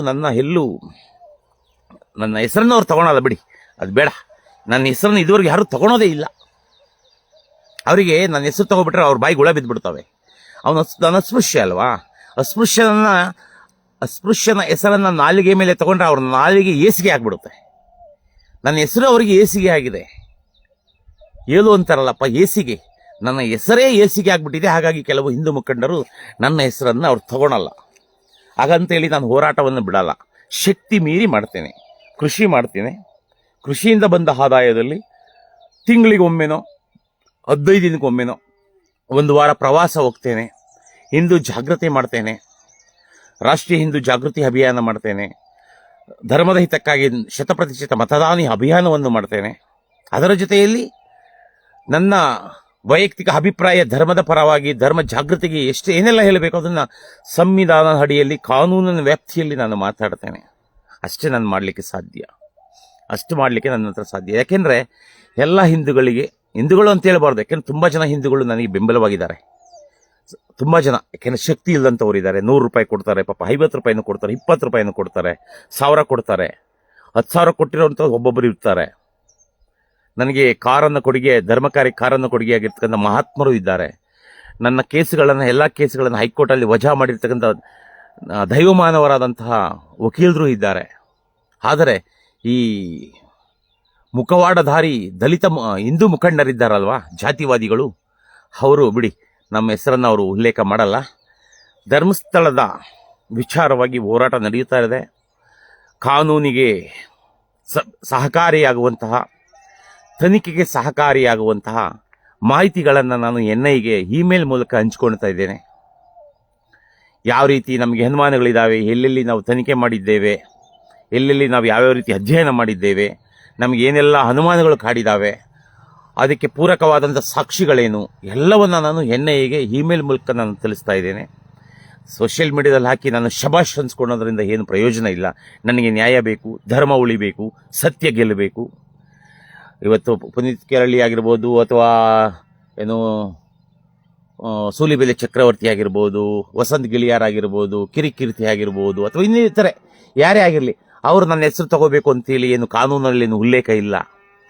ನನ್ನ ಹೆಸರನ್ನು ಅವ್ರು ತಗೊಳಲ್ಲ, ಬಿಡಿ, ಅದು ಬೇಡ. ನನ್ನ ಹೆಸರನ್ನು ಇದುವರೆಗೆ ಯಾರು ತಗೊಳೋದೇ ಇಲ್ಲ. ಅವರಿಗೆ ನನ್ನ ಹೆಸರು ತಗೊಬಿಟ್ರೆ ಅವ್ರ ಬಾಯಿಗೆ ಹುಳ ಬಿದ್ದುಬಿಡ್ತವೆ. ನಾನು ಅಸ್ಪೃಶ್ಯ ಅಲ್ವಾ? ಅಸ್ಪೃಶ್ಯನ ಹೆಸರನ್ನು ನಾಲಿಗೆ ಮೇಲೆ ತಗೊಂಡ್ರೆ ಅವ್ರ ನಾಲಿಗೆ ಏಸಿಗೆ ಆಗ್ಬಿಡುತ್ತೆ. ನನ್ನ ಹೆಸರು ಅವರಿಗೆ ಏಸಿಗೆ ಆಗಿದೆ. ಏಳು ಅಂತಾರಲ್ಲಪ್ಪ, ಏಸಿಗೆ. ನನ್ನ ಹೆಸರೇ ಏಸಿಗೆ ಆಗ್ಬಿಟ್ಟಿದೆ. ಹಾಗಾಗಿ ಕೆಲವು ಹಿಂದೂ ಮುಖಂಡರು ನನ್ನ ಹೆಸರನ್ನು ಅವ್ರು ತಗೊಳಲ್ಲ. ಹಾಗಂತೇಳಿ ನಾನು ಹೋರಾಟವನ್ನು ಬಿಡಲ್ಲ. ಶಕ್ತಿ ಮೀರಿ ಮಾಡ್ತೇನೆ. ಕೃಷಿ ಮಾಡ್ತೇನೆ. ಕೃಷಿಯಿಂದ ಬಂದ ಆದಾಯದಲ್ಲಿ ತಿಂಗಳಿಗೊಮ್ಮೆನೋ 15 ದಿನಕ್ಕೊಮ್ಮೆನೋ 1 ವಾರ ಪ್ರವಾಸ ಹೋಗ್ತೇನೆ. ಹಿಂದೂ ಜಾಗೃತಿ ಮಾಡ್ತೇನೆ. ರಾಷ್ಟ್ರೀಯ ಹಿಂದೂ ಜಾಗೃತಿ ಅಭಿಯಾನ ಮಾಡ್ತೇನೆ. ಧರ್ಮದ ಹಿತಕ್ಕಾಗಿ 100% ಮತದಾನಿ ಅಭಿಯಾನವನ್ನು ಮಾಡ್ತೇನೆ. ಅದರ ಜೊತೆಯಲ್ಲಿ ನನ್ನ ವೈಯಕ್ತಿಕ ಅಭಿಪ್ರಾಯ ಧರ್ಮದ ಪರವಾಗಿ ಧರ್ಮ ಜಾಗೃತಿಗೆ ಏನೆಲ್ಲ ಹೇಳಬೇಕು ಅದನ್ನು ಸಂವಿಧಾನದ ಅಡಿಯಲ್ಲಿ ಕಾನೂನಿನ ವ್ಯಾಪ್ತಿಯಲ್ಲಿ ನಾನು ಮಾತಾಡ್ತೇನೆ. ಅಷ್ಟೇ ನಾನು ಮಾಡಲಿಕ್ಕೆ ಸಾಧ್ಯ, ಅಷ್ಟು ಮಾಡಲಿಕ್ಕೆ ನನ್ನ ಹತ್ರ ಸಾಧ್ಯ. ಯಾಕೆಂದರೆ ಎಲ್ಲ ಹಿಂದೂಗಳು ಅಂತ ಹೇಳ್ಬಾರ್ದು, ಯಾಕೆಂದ್ರೆ ತುಂಬ ಜನ ಹಿಂದೂಗಳು ನನಗೆ ಬೆಂಬಲವಾಗಿದ್ದಾರೆ. ತುಂಬ ಜನ ಯಾಕೆಂದರೆ ಶಕ್ತಿ ಇಲ್ಲದಂಥವ್ರು ಇದ್ದಾರೆ. 100 ರೂಪಾಯಿ ಕೊಡ್ತಾರೆ, ಪಾಪ 50 ರೂಪಾಯಿನೂ ಕೊಡ್ತಾರೆ, 20 ರೂಪಾಯಿನೂ ಕೊಡ್ತಾರೆ, 1000 ಕೊಡ್ತಾರೆ, 10,000 ಕೊಟ್ಟಿರೋಂಥ ಒಬ್ಬೊಬ್ಬರು ಇರ್ತಾರೆ. ನನಗೆ ಧರ್ಮಕಾರಿ ಕಾರನ್ನು ಕೊಡುಗೆಯಾಗಿರ್ತಕ್ಕಂಥ ಮಹಾತ್ಮರು ಇದ್ದಾರೆ. ನನ್ನ ಎಲ್ಲ ಕೇಸುಗಳನ್ನು ಹೈಕೋರ್ಟಲ್ಲಿ ವಜಾ ಮಾಡಿರ್ತಕ್ಕಂಥ ದೈವಮಾನವರಾದಂತಹ ವಕೀಲರು ಇದ್ದಾರೆ. ಆದರೆ ಈ ಮುಖವಾಡಧಾರಿ ದಲಿತ ಹಿಂದೂ ಮುಖಂಡರಿದ್ದಾರಲ್ವಾ, ಜಾತಿವಾದಿಗಳು, ಅವರು ಬಿಡಿ, ನಮ್ಮ ಹೆಸರನ್ನು ಅವರು ಉಲ್ಲೇಖ ಮಾಡಲ್ಲ. ಧರ್ಮಸ್ಥಳದ ವಿಚಾರವಾಗಿ ಹೋರಾಟ ನಡೆಯುತ್ತಾ ಇದೆ. ಕಾನೂನಿಗೆ ಸಹಕಾರಿಯಾಗುವಂತಹ, ತನಿಖೆಗೆ ಸಹಕಾರಿಯಾಗುವಂತಹ ಮಾಹಿತಿಗಳನ್ನು ನಾನು NIಗೆ ಇಮೇಲ್ ಮೂಲಕ ಹಂಚಿಕೊಳ್ತಾ ಇದ್ದೇನೆ. ಯಾವ ರೀತಿ ನಮಗೆ ಅನುಮಾನಗಳಿದ್ದಾವೆ, ಎಲ್ಲೆಲ್ಲಿ ನಾವು ತನಿಖೆ ಮಾಡಿದ್ದೇವೆ, ಎಲ್ಲೆಲ್ಲಿ ನಾವು ಯಾವ್ಯಾವ ರೀತಿ ಅಧ್ಯಯನ ಮಾಡಿದ್ದೇವೆ, ನಮಗೆ ಏನೆಲ್ಲ ಅನುಮಾನಗಳು ಕಾಡಿದ್ದಾವೆ, ಅದಕ್ಕೆ ಪೂರಕವಾದಂಥ ಸಾಕ್ಷಿಗಳೇನು, ಎಲ್ಲವನ್ನು ನಾನು NIಗೆ ಇಮೇಲ್ ಮೂಲಕ ನಾನು ತಿಳಿಸ್ತಾ ಇದ್ದೇನೆ. ಸೋಷಿಯಲ್ ಮೀಡಿಯಾದಲ್ಲಿ ಹಾಕಿ ನಾನು ಶಬಾಷ್ ಅನ್ಸ್ಕೊಳ್ಳೋದ್ರಿಂದ ಏನು ಪ್ರಯೋಜನ ಇಲ್ಲ. ನನಗೆ ನ್ಯಾಯ ಬೇಕು, ಧರ್ಮ ಉಳಿಬೇಕು, ಸತ್ಯ ಗೆಲ್ಲಬೇಕು. ಇವತ್ತು ಪುನೀತ್ ಕೇರಳಿ ಆಗಿರ್ಬೋದು, ಅಥವಾ ಸೂಲಿಬೆಲೆ ಚಕ್ರವರ್ತಿ ಆಗಿರ್ಬೋದು, ವಸಂತ್ ಗಿಳಿಯಾರ್ ಆಗಿರ್ಬೋದು, ಕಿರಿಕೀರ್ತಿ ಆಗಿರ್ಬೋದು, ಅಥವಾ ಇನ್ನಿತರೆ ಯಾರೇ ಆಗಿರಲಿ, ಅವರು ನನ್ನ ಹೆಸರು ತಗೋಬೇಕು ಅಂತೇಳಿ ಏನು ಕಾನೂನಲ್ಲೇನು ಉಲ್ಲೇಖ ಇಲ್ಲ,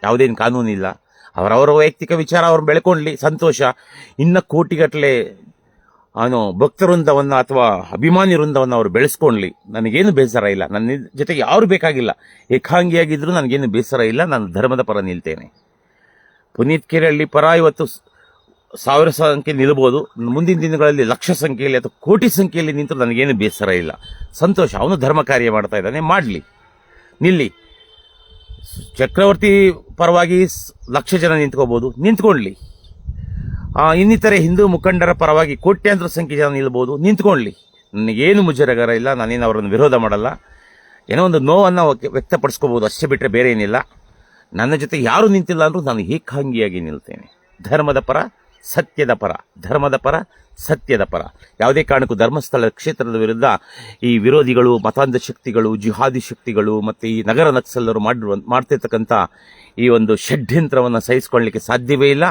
ಯಾವುದೇನು ಕಾನೂನಿಲ್ಲ. ಅವರವರ ವೈಯಕ್ತಿಕ ವಿಚಾರ ಅವ್ರು ಬೆಳ್ಕೊಳ್ಳಿ, ಸಂತೋಷ. ಇನ್ನು ಕೋಟಿಗಟ್ಟಲೆ ಭಕ್ತವೃಂದವನ್ನು ಅಥವಾ ಅಭಿಮಾನಿ ವೃಂದವನ್ನು ಅವರು ಬೆಳೆಸ್ಕೊಳ್ಳಿ, ನನಗೇನು ಬೇಸರ ಇಲ್ಲ. ನನ್ನ ಜೊತೆಗೆ ಯಾರು ಬೇಕಾಗಿಲ್ಲ, ಏಕಾಂಗಿಯಾಗಿದ್ದರೂ ನನಗೇನು ಬೇಸರ ಇಲ್ಲ. ನಾನು ಧರ್ಮದ ಪರ ನಿಲ್ತೇನೆ. ಪುನೀತ್ ಕೇರಳಿ ಪರ ಇವತ್ತು 1000 ಸಂಖ್ಯೆ ನಿಲ್ಬೋದು, ಮುಂದಿನ ದಿನಗಳಲ್ಲಿ ಲಕ್ಷ ಸಂಖ್ಯೆಯಲ್ಲಿ ಅಥವಾ ಕೋಟಿ ಸಂಖ್ಯೆಯಲ್ಲಿ ನಿಂತು ನನಗೇನು ಬೇಸರ ಇಲ್ಲ, ಸಂತೋಷ. ಅವನು ಧರ್ಮ ಕಾರ್ಯ ಮಾಡ್ತಾ ಇದ್ದಾನೆ, ಮಾಡಲಿ, ನಿಲ್ಲಿ. ಚಕ್ರವರ್ತಿ ಪರವಾಗಿ 1,00,000 ಜನ ನಿಂತ್ಕೊಳ್ಳಿ. ಇನ್ನಿತರೆ ಹಿಂದೂ ಮುಖಂಡರ ಪರವಾಗಿ ಕೋಟ್ಯಾಂತರ ಸಂಖ್ಯೆ ಜನ ನಿಲ್ಬೋದು, ನಿಂತ್ಕೊಳ್ಳಿ. ನನಗೇನು ಮುಜುಗರ ಇಲ್ಲ, ನಾನೇನು ಅವರನ್ನು ವಿರೋಧ ಮಾಡಲ್ಲ. ಏನೋ ಒಂದು ನೋವನ್ನು ವ್ಯಕ್ತಪಡಿಸ್ಕೋಬೋದು, ಅಷ್ಟೇ ಬಿಟ್ಟರೆ ಬೇರೆ ಏನಿಲ್ಲ. ನನ್ನ ಜೊತೆ ಯಾರು ನಿಂತಿಲ್ಲ ಅಂದರೂ ನಾನು ಏಕಾಂಗಿಯಾಗಿ ನಿಲ್ತೇನೆ. ಧರ್ಮದ ಪರ, ಸತ್ಯದ ಪರ, ಧರ್ಮದ ಪರ, ಸತ್ಯದ ಪರ. ಯಾವುದೇ ಕಾರಣಕ್ಕೂ ಧರ್ಮಸ್ಥಳ ಕ್ಷೇತ್ರದ ವಿರುದ್ಧ ಈ ವಿರೋಧಿಗಳು, ಮತಾಂಧ ಶಕ್ತಿಗಳು, ಜಿಹಾದಿ ಶಕ್ತಿಗಳು ಮತ್ತು ಈ ನಗರ ನಕ್ಸಲರು ಮಾಡ್ತಿರ್ತಕ್ಕಂಥ ಈ ಒಂದು ಷಡ್ಯಂತ್ರವನ್ನು ಸಹಿಸಿಕೊಳ್ಳಲಿಕ್ಕೆ ಸಾಧ್ಯವೇ ಇಲ್ಲ.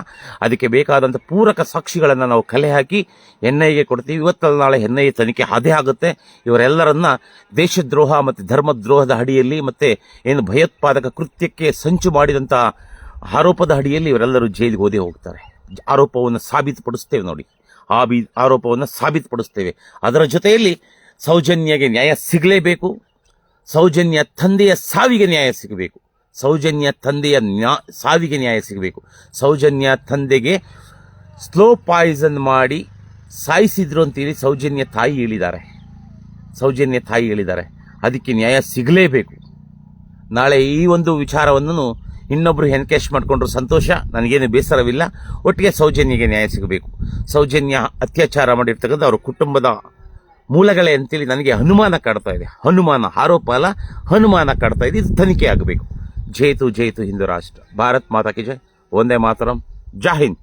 ಅದಕ್ಕೆ ಬೇಕಾದಂಥ ಪೂರಕ ಸಾಕ್ಷಿಗಳನ್ನು ನಾವು ಕಲೆ ಹಾಕಿ NIಗೆ ಕೊಡ್ತೀವಿ. ಇವತ್ತಲ್ಲ ನಾಳೆ NI ತನಿಖೆ ಅದೇ ಆಗುತ್ತೆ. ಇವರೆಲ್ಲರನ್ನ ದೇಶದ್ರೋಹ ಮತ್ತು ಧರ್ಮದ್ರೋಹದ ಅಡಿಯಲ್ಲಿ ಮತ್ತು ಏನು ಭಯೋತ್ಪಾದಕ ಕೃತ್ಯಕ್ಕೆ ಸಂಚು ಮಾಡಿದಂಥ ಆರೋಪದ ಅಡಿಯಲ್ಲಿ ಇವರೆಲ್ಲರೂ ಜೈಲಿಗೆ ಓದೇ ಹೋಗ್ತಾರೆ. ಆರೋಪವನ್ನು ಸಾಬೀತುಪಡಿಸ್ತೇವೆ ನೋಡಿ, ಆರೋಪವನ್ನು ಸಾಬೀತುಪಡಿಸ್ತೇವೆ. ಅದರ ಜೊತೆಯಲ್ಲಿ ಸೌಜನ್ಯಗೆ ನ್ಯಾಯ ಸಿಗಲೇಬೇಕು. ಸೌಜನ್ಯ ತಂದೆಯ ಸಾವಿಗೆ ನ್ಯಾಯ ಸಿಗಬೇಕು. ಸೌಜನ್ಯ ತಂದೆಯ ಸಾವಿಗೆ ನ್ಯಾಯ ಸಿಗಬೇಕು. ಸೌಜನ್ಯ ತಂದೆಗೆ ಸ್ಲೋ ಪಾಯ್ಸನ್ ಮಾಡಿ ಸಾಯಿಸಿದ್ರು ಅಂತೇಳಿ ಸೌಜನ್ಯ ತಾಯಿ ಹೇಳಿದ್ದಾರೆ. ಅದಕ್ಕೆ ನ್ಯಾಯ ಸಿಗಲೇಬೇಕು. ನಾಳೆ ಈ ಒಂದು ವಿಚಾರವನ್ನು ಇನ್ನೊಬ್ರು ಎನ್ಕೇಶ್ ಮಾಡಿಕೊಂಡ್ರು ಸಂತೋಷ, ನನಗೇನು ಬೇಸರವಿಲ್ಲ. ಒಟ್ಟಿಗೆ ಸೌಜನ್ಯಗೆ ನ್ಯಾಯ ಸಿಗಬೇಕು. ಸೌಜನ್ಯ ಅತ್ಯಾಚಾರ ಮಾಡಿರ್ತಕ್ಕಂಥ ಅವರ ಕುಟುಂಬದ ಮೂಲಗಳೇ ಅಂತೇಳಿ ನನಗೆ ಅನುಮಾನ ಕಾಡ್ತಾ ಇದೆ. ಆರೋಪ ಅಲ್ಲ, ಅನುಮಾನ ಕಾಡ್ತಾ ಇದೆ. ಇದು ತನಿಖೆ ಆಗಬೇಕು. ಜೈತು ಹಿಂದೂ ರಾಷ್ಟ್ರ. ಭಾರತ್ ಮಾತಾ ಕಿ ಜೈ. ವಂದೇ ಮಾತರಂ. ಜೈ ಹಿಂದ್.